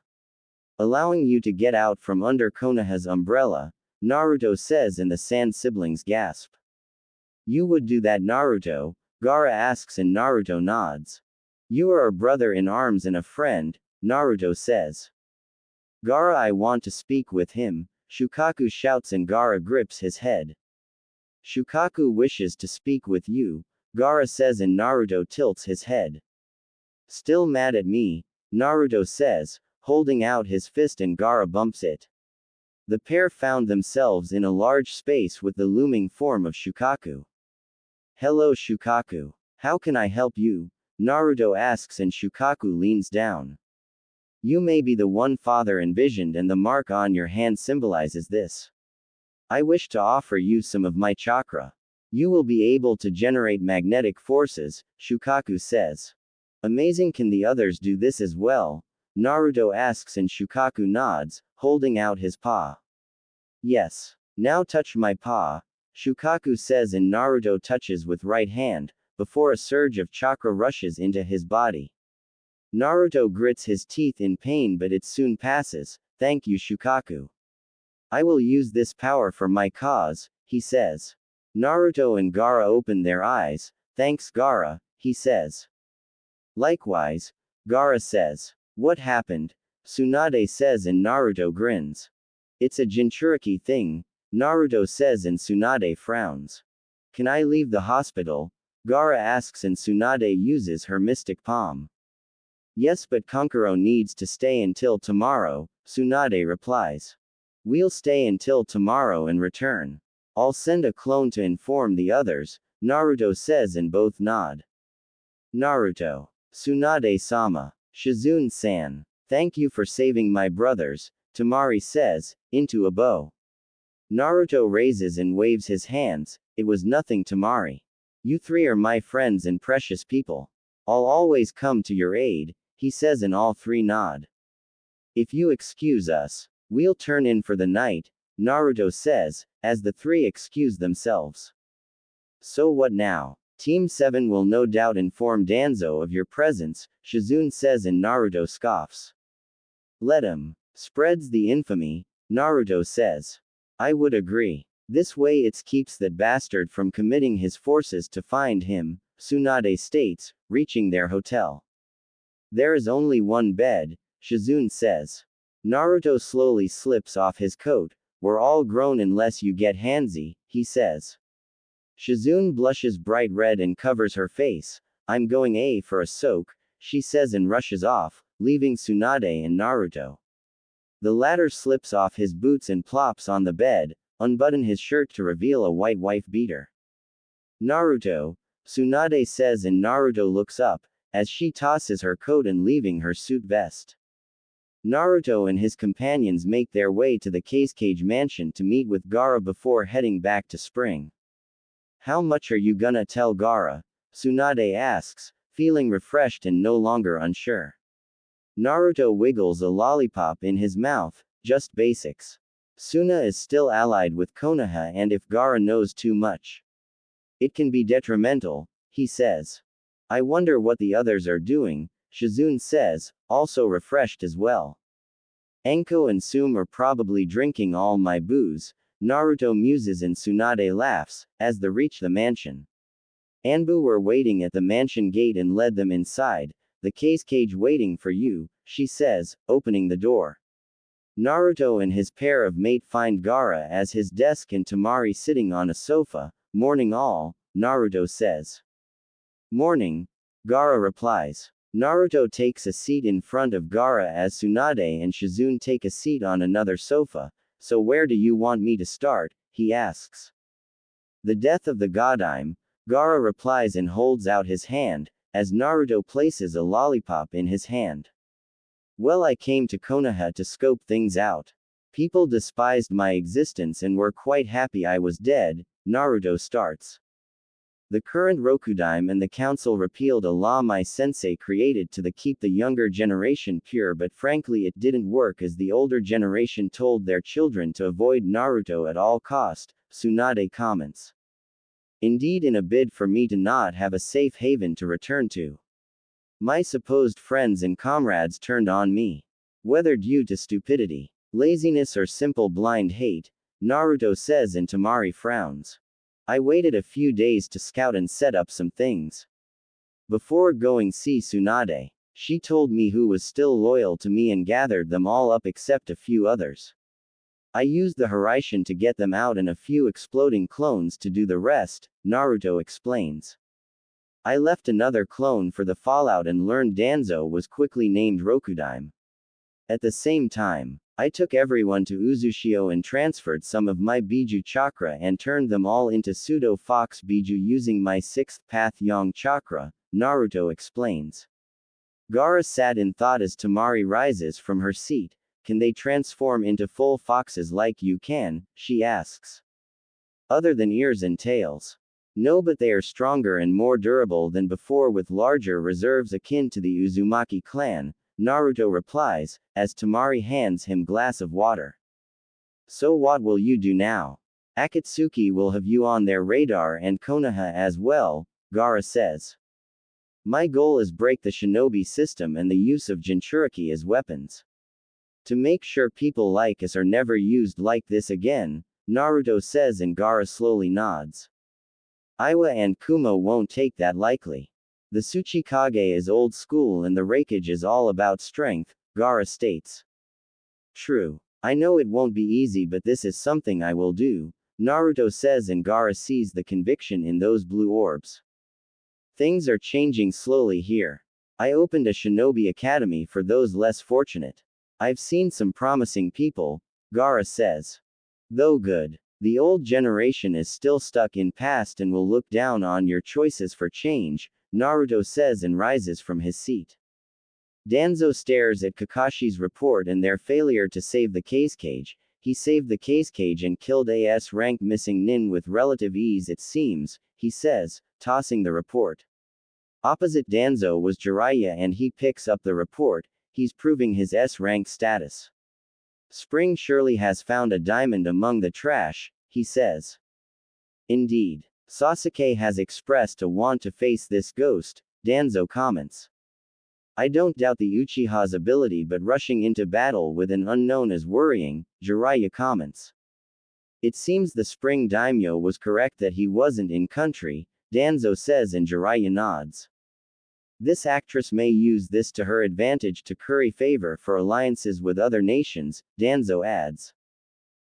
Allowing you to get out from under Konoha's umbrella, Naruto says and the Sand siblings gasp. You would do that, Naruto? Gaara asks and Naruto nods. You are a brother in arms and a friend, Naruto says. Gaara, I want to speak with him, Shukaku shouts and Gaara grips his head. Shukaku wishes to speak with you, Gaara says and Naruto tilts his head. Still mad at me, Naruto says, holding out his fist and Gaara bumps it. The pair found themselves in a large space with the looming form of Shukaku. Hello Shukaku. How can I help you? Naruto asks and Shukaku leans down. You may be the one father envisioned and the mark on your hand symbolizes this. I wish to offer you some of my chakra. You will be able to generate magnetic forces, Shukaku says. Amazing, can the others do this as well? Naruto asks and Shukaku nods, holding out his paw. Yes. Now touch my paw, Shukaku says and Naruto touches with right hand, before a surge of chakra rushes into his body. Naruto grits his teeth in pain but it soon passes. Thank you Shukaku. I will use this power for my cause, he says. Naruto and Gaara open their eyes. Thanks Gaara, he says. Likewise, Gaara says. What happened? Tsunade says and Naruto grins. It's a Jinchuriki thing, Naruto says and Tsunade frowns. Can I leave the hospital? Gaara asks and Tsunade uses her mystic palm. Yes, but Kankuro needs to stay until tomorrow, Tsunade replies. We'll stay until tomorrow and return. I'll send a clone to inform the others, Naruto says and both nod. Naruto. Tsunade-sama. Shizune-san. Thank you for saving my brothers, Temari says, into a bow. Naruto raises and waves his hands. It was nothing Temari. You three are my friends and precious people. I'll always come to your aid, he says and all three nod. If you excuse us, we'll turn in for the night, Naruto says, as the three excuse themselves. So what now? Team 7 will no doubt inform Danzo of your presence, Shizune says and Naruto scoffs. Let him. Spreads the infamy, Naruto says. I would agree. This way it keeps that bastard from committing his forces to find him, Tsunade states, reaching their hotel. There is only one bed, Shizune says. Naruto slowly slips off his coat. We're all grown unless you get handsy, he says. Shizune blushes bright red and covers her face. I'm going for a soak, she says and rushes off, leaving Tsunade and Naruto. The latter slips off his boots and plops on the bed, unbutton his shirt to reveal a white wife beater. Naruto, Tsunade says and Naruto looks up, as she tosses her coat and leaving her suit vest. Naruto and his companions make their way to the Cage mansion to meet with Gaara before heading back to Spring. How much are you gonna tell Gaara? Tsunade asks, feeling refreshed and no longer unsure. Naruto wiggles a lollipop in his mouth, just basics. Suna is still allied with Konoha and if Gaara knows too much, it can be detrimental, he says. I wonder what the others are doing, Shizune says, also refreshed as well. Enko and Sum are probably drinking all my booze, Naruto muses and Tsunade laughs, as they reach the mansion. Anbu were waiting at the mansion gate and led them inside. The cage waiting for you, she says, opening the door. Naruto and his pair of mate find Gaara at his desk and Temari sitting on a sofa. Morning all, Naruto says. Morning, Gaara replies. Naruto takes a seat in front of Gaara as Tsunade and Shizune take a seat on another sofa. So where do you want me to start? He asks. The death of the Godime, Gaara replies and holds out his hand, as Naruto places a lollipop in his hand. Well, I came to Konoha to scope things out. People despised my existence and were quite happy I was dead, Naruto starts. The current Rokudime and the council repealed a law my sensei created to keep the younger generation pure, but frankly it didn't work as the older generation told their children to avoid Naruto at all cost, Tsunade comments. Indeed, in a bid for me to not have a safe haven to return to. My supposed friends and comrades turned on me. Whether due to stupidity, laziness or simple blind hate, Naruto says and Temari frowns. I waited a few days to scout and set up some things. Before going see Tsunade, she told me who was still loyal to me and gathered them all up except a few others. I used the Hiraishin to get them out and a few exploding clones to do the rest, Naruto explains. I left another clone for the fallout and learned Danzo was quickly named Rokudime. At the same time, I took everyone to Uzushio and transferred some of my Biju chakra and turned them all into pseudo-fox Biju using my 6th path Yang chakra, Naruto explains. Gaara sat in thought as Temari rises from her seat. Can they transform into full foxes like you can? She asks. Other than ears and tails. No, but they are stronger and more durable than before with larger reserves akin to the Uzumaki clan, Naruto replies, as Temari hands him glass of water. So what will you do now? Akatsuki will have you on their radar and Konoha as well, Gaara says. My goal is break the shinobi system and the use of Jinchuriki as weapons. To make sure people like us are never used like this again, Naruto says and Gaara slowly nods. Iwa and Kumo won't take that likely. The Tsuchikage is old school and the Raikage is all about strength, Gaara states. True. I know it won't be easy, but this is something I will do, Naruto says and Gaara sees the conviction in those blue orbs. Things are changing slowly here. I opened a shinobi academy for those less fortunate. I've seen some promising people, Gaara says. Though good. The old generation is still stuck in past and will look down on your choices for change, Naruto says and rises from his seat. Danzo stares at Kakashi's report and their failure to save the cage. He saved the cage and killed a S-rank missing nin with relative ease it seems, he says, tossing the report. Opposite Danzo was Jiraiya and he picks up the report, he's proving his S-rank status. Spring surely has found a diamond among the trash, he says. Indeed. Sasuke has expressed a want to face this ghost, Danzo comments. I don't doubt the Uchiha's ability, but rushing into battle with an unknown is worrying, Jiraiya comments. It seems the Spring Daimyo was correct that he wasn't in country, Danzo says and Jiraiya nods. This actress may use this to her advantage to curry favor for alliances with other nations, Danzo adds.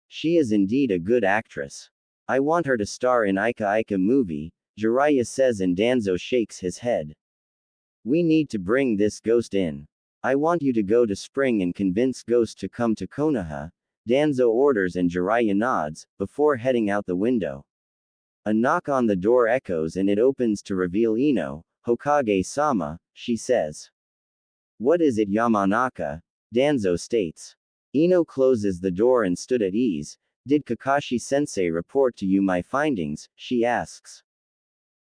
She is indeed a good actress. I want her to star in Ika Ika movie, Jiraiya says and Danzo shakes his head. We need to bring this ghost in. I want you to go to Spring and convince Ghost to come to Konoha, Danzo orders and Jiraiya nods, before heading out the window. A knock on the door echoes and it opens to reveal Ino, Hokage-sama, she says. What is it, Yamanaka? Danzo states. Ino closes the door and stood at ease. Did Kakashi-sensei report to you my findings? She asks.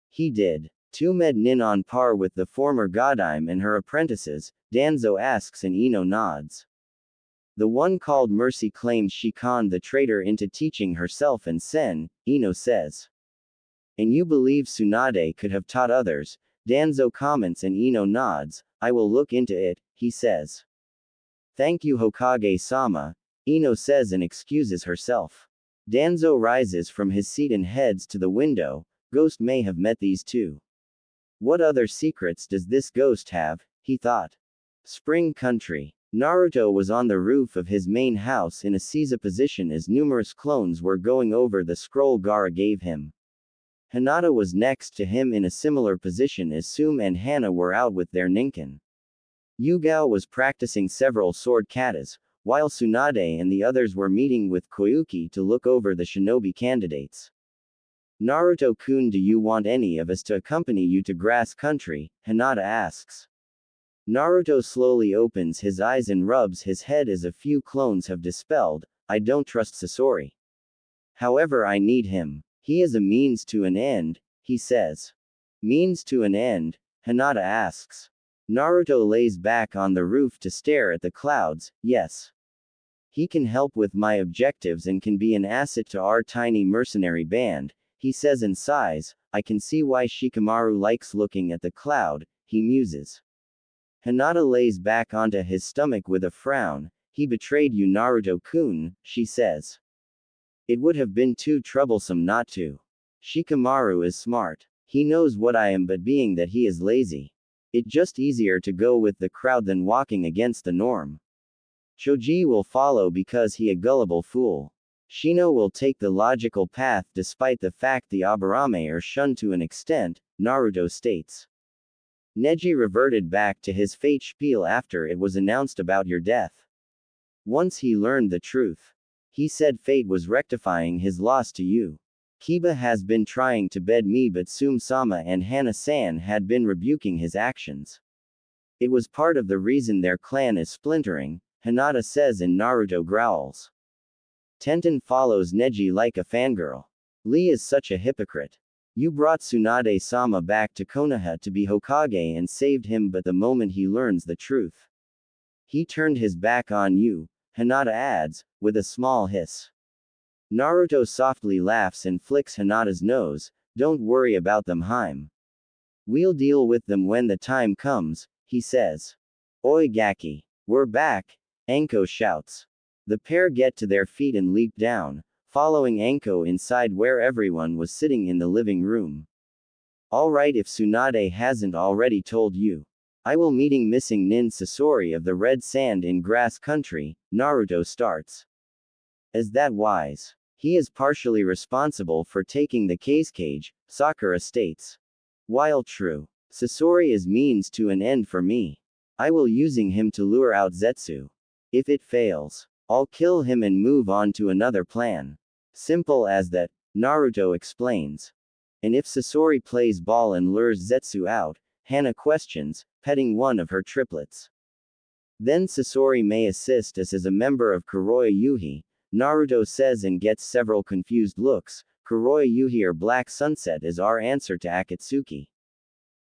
He did. 2 med nin on par with the former Godime and her apprentices, Danzo asks and Ino nods. The one called Mercy claimed she conned the traitor into teaching herself and Sen, Ino says. And you believe Tsunade could have taught others, Danzo comments and Ino nods. I will look into it, he says. Thank you Hokage-sama, Ino says and excuses herself. Danzo rises from his seat and heads to the window. Ghost may have met these two. What other secrets does this ghost have, he thought. Spring Country. Naruto was on the roof of his main house in a seiza position as numerous clones were going over the scroll Gaara gave him. Hinata was next to him in a similar position as Sume and Hana were out with their ninkin. Yugao was practicing several sword katas, while Tsunade and the others were meeting with Koyuki to look over the shinobi candidates. Naruto-kun, do you want any of us to accompany you to Grass Country? Hinata asks. Naruto slowly opens his eyes and rubs his head as a few clones have dispelled. I don't trust Sasori. However, I need him. He is a means to an end, he says. Means to an end? Hinata asks. Naruto lays back on the roof to stare at the clouds. Yes. He can help with my objectives and can be an asset to our tiny mercenary band, he says and sighs. I can see why Shikamaru likes looking at the cloud, he muses. Hinata lays back onto his stomach with a frown. He betrayed you, Naruto-kun, she says. It would have been too troublesome not to. Shikamaru is smart. He knows what I am, but being that he is lazy, it's just easier to go with the crowd than walking against the norm. Choji will follow because he a gullible fool. Shino will take the logical path despite the fact the Aburame are shunned to an extent, Naruto states. Neji reverted back to his fate spiel after it was announced about your death. Once he learned the truth, he said fate was rectifying his loss to you. Kiba has been trying to bed me, but Sume-sama and Hana-san had been rebuking his actions. It was part of the reason their clan is splintering, Hinata says, and Naruto growls. Tenten follows Neji like a fangirl. Lee is such a hypocrite. You brought Tsunade-sama back to Konoha to be Hokage and saved him, but the moment he learns the truth, he turned his back on you, Hinata adds, with a small hiss. Naruto softly laughs and flicks Hinata's nose. Don't worry about them, Haim. We'll deal with them when the time comes, he says. Oi Gaki. We're back, Anko shouts. The pair get to their feet and leap down, following Anko inside where everyone was sitting in the living room. Alright, if Tsunade hasn't already told you, I will meeting missing Nin Sasori of the Red Sand in Grass Country, Naruto starts. Is that wise? He is partially responsible for taking the cage, Sakura states. While true, Sasori is means to an end for me. I will using him to lure out Zetsu. If it fails, I'll kill him and move on to another plan. Simple as that, Naruto explains. And if Sasori plays ball and lures Zetsu out, Hana questions, petting one of her triplets. Then Sasori may assist us as a member of Kuroya Yuhi, Naruto says and gets several confused looks. Kuroya Yuhi or Black Sunset is our answer to Akatsuki.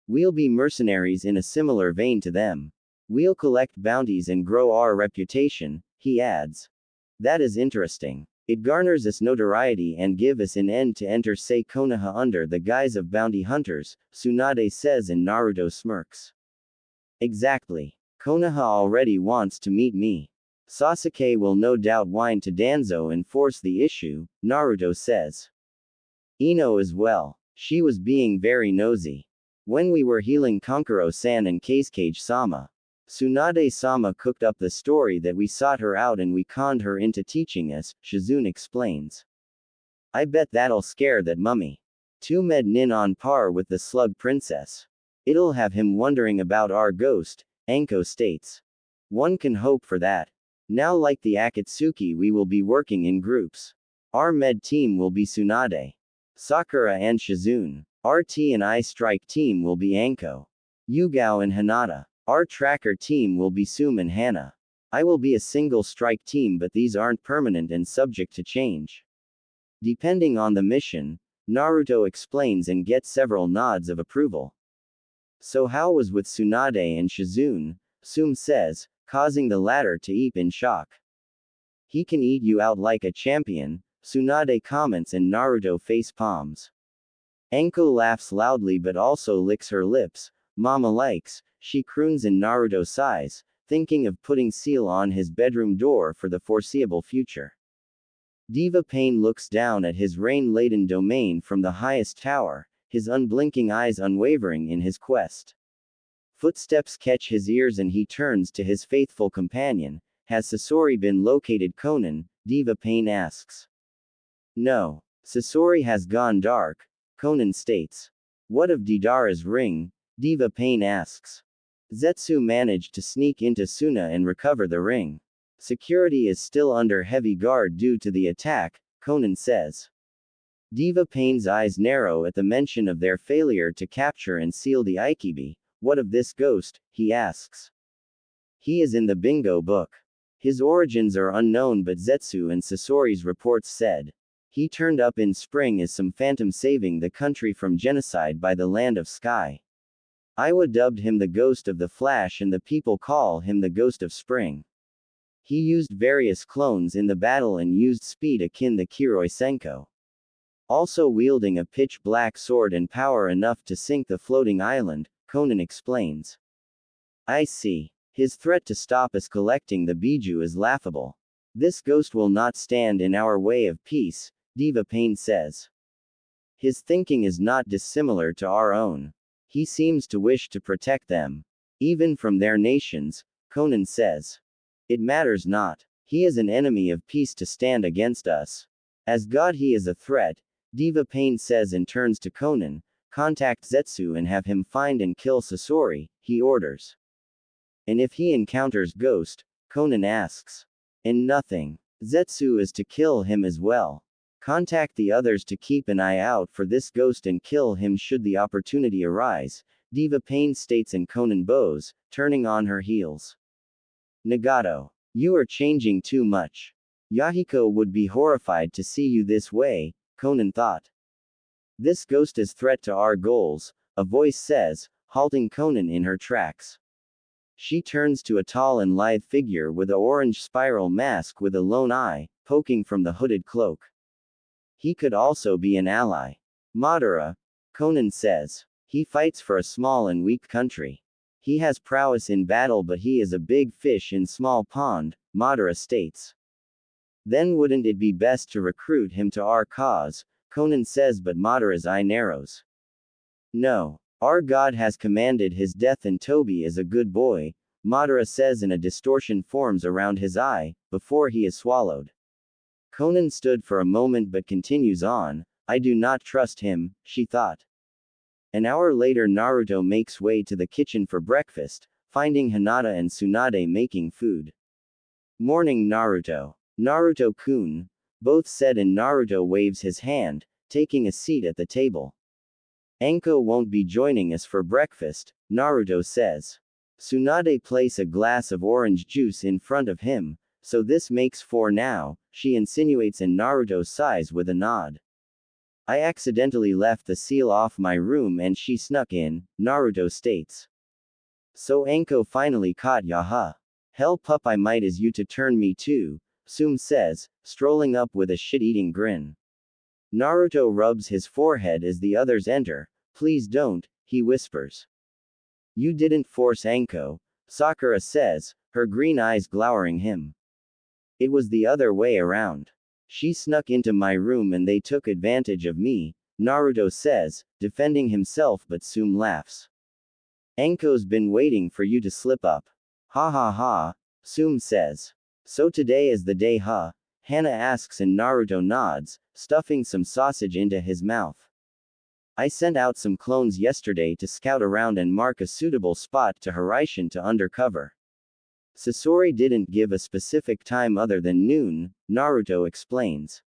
We'll be mercenaries in a similar vein to them. We'll collect bounties and grow our reputation, he adds. That is interesting. It garners us notoriety and give us an end to enter say Konoha under the guise of bounty hunters, Tsunade says and Naruto smirks. Exactly. Konoha already wants to meet me. Sasuke will no doubt whine to Danzo and force the issue, Naruto says. Ino as well. She was being very nosy. When we were healing Kankuro-san and Kasukage-sama, Tsunade-sama cooked up the story that we sought her out and we conned her into teaching us, Shizune explains. I bet that'll scare that mummy. Two med nin on par with the slug princess. It'll have him wondering about our ghost, Anko states. One can hope for that. Now like the Akatsuki we will be working in groups. Our med team will be Tsunade, Sakura and Shizune. Our T and I strike team will be Anko, Yugao and Hinata. Our tracker team will be Sume and Hana. I will be a single strike team, but these aren't permanent and subject to change. Depending on the mission, Naruto explains and gets several nods of approval. So how was with Tsunade and Shizune? Sume says, causing the latter to eep in shock. He can eat you out like a champion, Tsunade comments and Naruto face palms. Anko laughs loudly but also licks her lips. Mama likes, she croons and Naruto sighs, thinking of putting seal on his bedroom door for the foreseeable future. Diva Pain looks down at his rain-laden domain from the highest tower, his unblinking eyes unwavering in his quest. Footsteps catch his ears and he turns to his faithful companion. Has Sasori been located, Conan? Diva Pain asks. No. Sasori has gone dark, Conan states. What of Deidara's ring? Diva Pain asks. Zetsu managed to sneak into Suna and recover the ring. Security is still under heavy guard due to the attack, Conan says. Diva Pain's eyes narrow at the mention of their failure to capture and seal the Ikibi. What of this ghost? He asks. He is in the bingo book. His origins are unknown, but Zetsu and Sasori's reports said he turned up in spring as some phantom saving the country from genocide by the Land of Sky. Iwa dubbed him the Ghost of the Flash and the people call him the Ghost of Spring. He used various clones in the battle and used speed akin to Kiroi Senko. Also wielding a pitch-black sword and power enough to sink the floating island, Conan explains. I see. His threat to stop us collecting the Biju is laughable. This ghost will not stand in our way of peace, Diva Pain says. His thinking is not dissimilar to our own. He seems to wish to protect them. Even from their nations, Conan says. It matters not. He is an enemy of peace to stand against us. As God he is a threat, Diva Pain says and turns to Conan. Contact Zetsu and have him find and kill Sasori, he orders. And if he encounters Ghost, Conan asks. And nothing. Zetsu is to kill him as well. Contact the others to keep an eye out for this ghost and kill him should the opportunity arise, Diva Pain states, and Conan bows, turning on her heels. Nagato. You are changing too much. Yahiko would be horrified to see you this way, Conan thought. This ghost is threat to our goals, a voice says, halting Conan in her tracks. She turns to a tall and lithe figure with a orange spiral mask with a lone eye, poking from the hooded cloak. He could also be an ally. Madara, Conan says. He fights for a small and weak country. He has prowess in battle, but he is a big fish in small pond, Madara states. Then wouldn't it be best to recruit him to our cause, Conan says, but Madara's eye narrows. No. Our God has commanded his death and Toby is a good boy, Madara says, and a distortion forms around his eye, before he is swallowed. Conan stood for a moment but continues on. I do not trust him, she thought. An hour later Naruto makes way to the kitchen for breakfast, finding Hinata and Tsunade making food. Morning Naruto. Naruto-kun, both said, and Naruto waves his hand, taking a seat at the table. Anko won't be joining us for breakfast, Naruto says. Tsunade place a glass of orange juice in front of him, so this makes 4 now, she insinuates, and Naruto sighs with a nod. I accidentally left the seal off my room and she snuck in, Naruto states. So Anko finally caught ya, huh? Hell pup, I might as you to turn me too, Sum says, strolling up with a shit-eating grin. Naruto rubs his forehead as the others enter. Please don't, he whispers. You didn't force Anko, Sakura says, her green eyes glowering him. It was the other way around. She snuck into my room and they took advantage of me, Naruto says, defending himself, but Sum laughs. Anko's been waiting for you to slip up. Ha ha ha, Sum says. So today is the day, huh? Hana asks, and Naruto nods, stuffing some sausage into his mouth. I sent out some clones yesterday to scout around and mark a suitable spot to Hiraishin to undercover. Sasori didn't give a specific time other than noon, Naruto explains.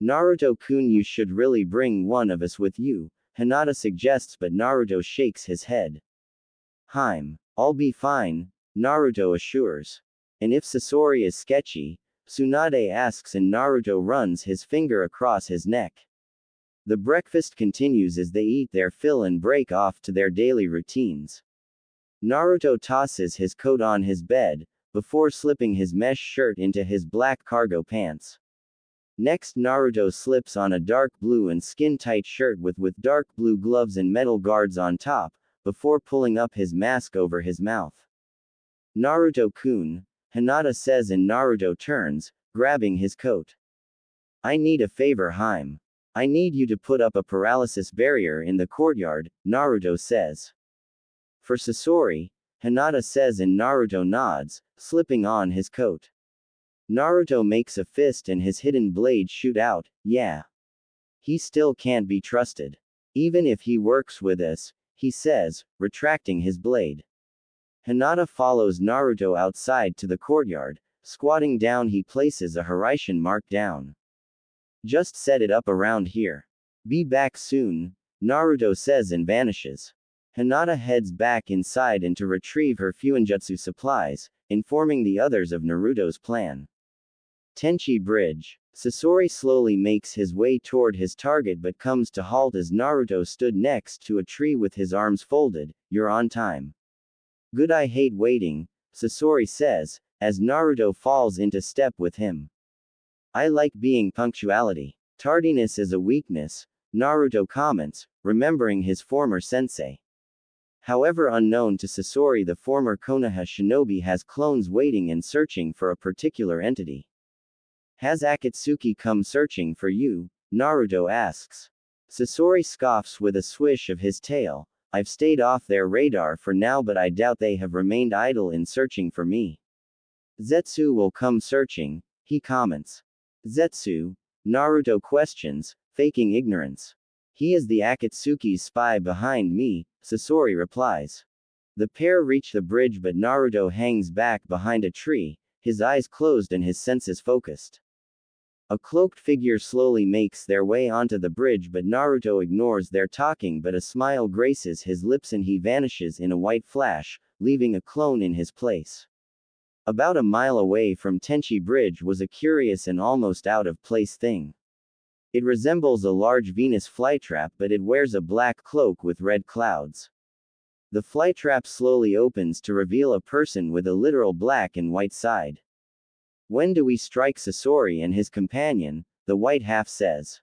Naruto-kun, you should really bring one of us with you, Hinata suggests, but Naruto shakes his head. I'll be fine, Naruto assures. And if Sasori is sketchy? Tsunade asks, and Naruto runs his finger across his neck. The breakfast continues as they eat their fill and break off to their daily routines. Naruto tosses his coat on his bed, before slipping his mesh shirt into his black cargo pants. Next Naruto slips on a dark blue and skin-tight shirt with dark blue gloves and metal guards on top, before pulling up his mask over his mouth. Naruto-kun, Hinata says, and Naruto turns, grabbing his coat. I need a favor, Haim. I need you to put up a paralysis barrier in the courtyard, Naruto says. For Sasori, Hinata says, and Naruto nods, slipping on his coat. Naruto makes a fist and his hidden blade shoot out. Yeah. He still can't be trusted. Even if he works with us, he says, retracting his blade. Hinata follows Naruto outside to the courtyard. Squatting down, he places a Hiraishin mark down. Just set it up around here. Be back soon, Naruto says and vanishes. Hinata heads back inside and to retrieve her Fuinjutsu supplies, informing the others of Naruto's plan. Tenchi Bridge. Sasori slowly makes his way toward his target but comes to halt as Naruto stood next to a tree with his arms folded. You're on time. Good, I hate waiting, Sasori says, as Naruto falls into step with him. I like being punctuality. Tardiness is a weakness, Naruto comments, remembering his former sensei. However, unknown to Sasori, the former Konoha shinobi has clones waiting and searching for a particular entity. Has Akatsuki come searching for you? Naruto asks. Sasori scoffs with a swish of his tail. I've stayed off their radar for now, but I doubt they have remained idle in searching for me. Zetsu will come searching, he comments. Zetsu? Naruto questions, faking ignorance. He is the Akatsuki's spy behind me, Sasori replies. The pair reach the bridge, but Naruto hangs back behind a tree, his eyes closed and his senses focused. A cloaked figure slowly makes their way onto the bridge, but Naruto ignores their talking, but a smile graces his lips and he vanishes in a white flash, leaving a clone in his place. About a mile away from Tenchi Bridge was a curious and almost out-of-place thing. It resembles a large Venus flytrap, but it wears a black cloak with red clouds. The flytrap slowly opens to reveal a person with a literal black and white side. When do we strike Sasori and his companion? The white half says.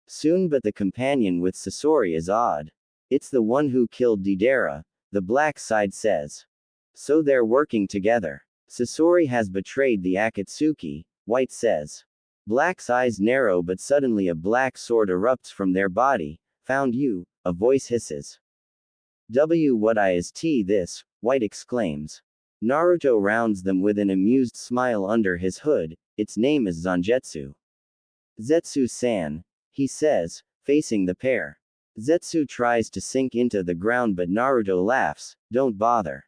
Soon, but the companion with Sasori is odd. It's the one who killed Deidara, the black side says. So they're working together. Sasori has betrayed the Akatsuki, white says. Black's eyes narrow, but suddenly a black sword erupts from their body. Found you, a voice hisses. What is this? White exclaims. Naruto rounds them with an amused smile under his hood. Its name is Zangetsu. Zetsu-san, he says, facing the pair. Zetsu tries to sink into the ground, but Naruto laughs. Don't bother.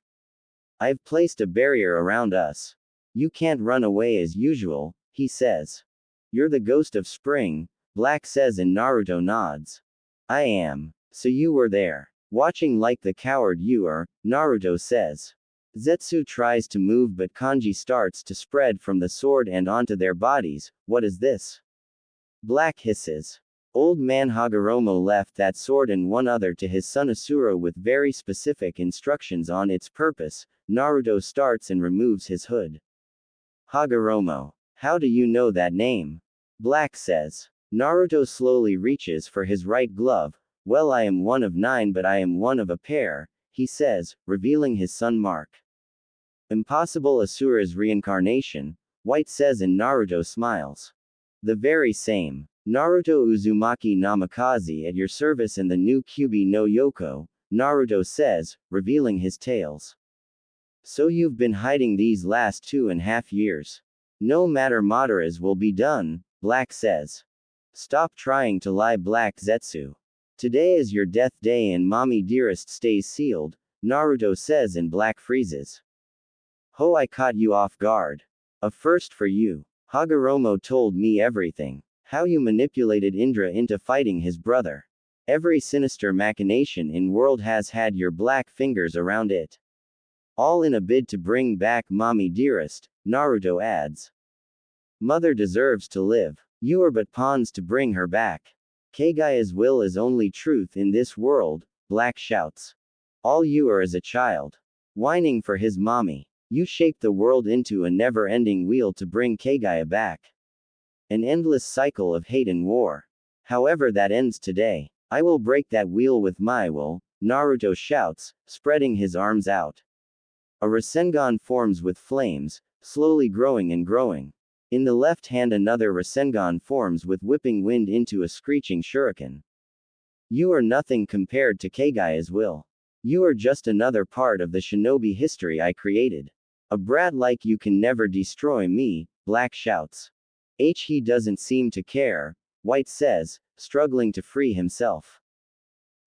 I've placed a barrier around us. You can't run away as usual, he says. You're the ghost of spring, Black says, and Naruto nods. I am. So you were there. Watching like the coward you are, Naruto says. Zetsu tries to move, but kanji starts to spread from the sword and onto their bodies. What is this? Black hisses. Old man Hagoromo left that sword and one other to his son Asura with very specific instructions on its purpose. Naruto starts and removes his hood. Hagoromo. How do you know that name? Black says. Naruto slowly reaches for his right glove. Well, I am one of 9, but I am one of a pair, he says, revealing his son mark. Impossible, Asura's reincarnation, White says, and Naruto smiles. The very same. Naruto Uzumaki Namikaze at your service in the new Kyubi no Yoko, Naruto says, revealing his tails. So you've been hiding these last 2.5 years. No matter, Madara's will be done, Black says. Stop trying to lie, Black Zetsu. Today is your death day and mommy dearest stays sealed, Naruto says, and Black freezes. Ho, I caught you off guard. A first for you. Hagoromo told me everything. How you manipulated Indra into fighting his brother. Every sinister machination in world has had your black fingers around it. All in a bid to bring back mommy dearest, Naruto adds. Mother deserves to live. You are but pawns to bring her back. Kagaya's will is only truth in this world, Black shouts. All you are is a child. Whining for his mommy. You shaped the world into a never-ending wheel to bring Kagaya back. An endless cycle of hate and war. However, that ends today. I will break that wheel with my will, Naruto shouts, spreading his arms out. A Rasengan forms with flames, slowly growing and growing. In the left hand another Rasengan forms with whipping wind into a screeching shuriken. You are nothing compared to Kagaya's will. You are just another part of the shinobi history I created. A brat like you can never destroy me, Black shouts. He doesn't seem to care, White says, struggling to free himself.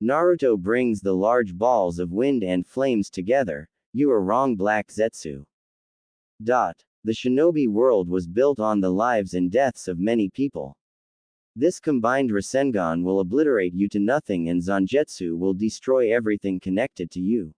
Naruto brings the large balls of wind and flames together, You are wrong, Black Zetsu. The shinobi world was built on the lives and deaths of many people. This combined Rasengan will obliterate you to nothing and Zangetsu will destroy everything connected to you.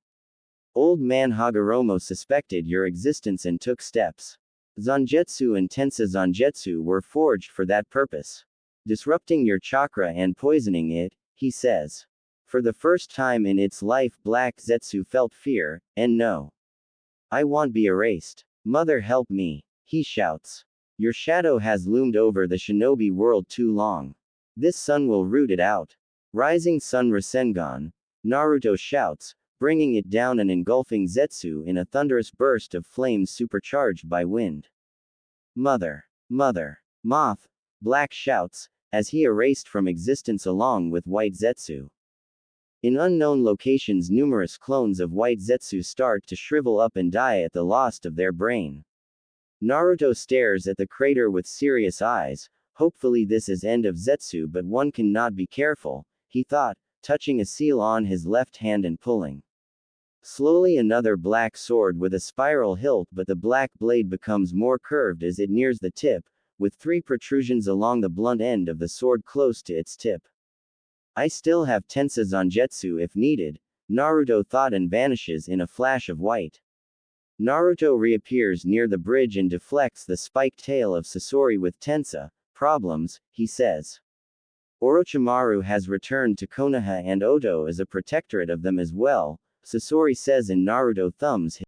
Old man Hagoromo suspected your existence and took steps. Zangetsu and Tensa Zangetsu were forged for that purpose. Disrupting your chakra and poisoning it, he says. For the first time in its life, Black Zetsu felt fear, and no. I won't be erased. Mother, help me, he shouts. Your shadow has loomed over the shinobi world too long. This sun will root it out. Rising Sun Rasengan, Naruto shouts, bringing it down and engulfing Zetsu in a thunderous burst of flames supercharged by wind. Mother! Mother! Moth! Black shouts, as he erased from existence along with White Zetsu. In unknown locations, numerous clones of White Zetsu start to shrivel up and die at the loss of their brain. Naruto stares at the crater with serious eyes. Hopefully this is end of Zetsu, but one cannot be careful, he thought, touching a seal on his left hand and pulling. Slowly another black sword with a spiral hilt, but the black blade becomes more curved as it nears the tip, with 3 protrusions along the blunt end of the sword close to its tip. I still have Tensa Zangetsu if needed, Naruto thought, and vanishes in a flash of white. Naruto reappears near the bridge and deflects the spiked tail of Sasori with Tensa. Problems, he says. Orochimaru has returned to Konoha and Oto as a protectorate of them as well, Sasori says, and Naruto thumbs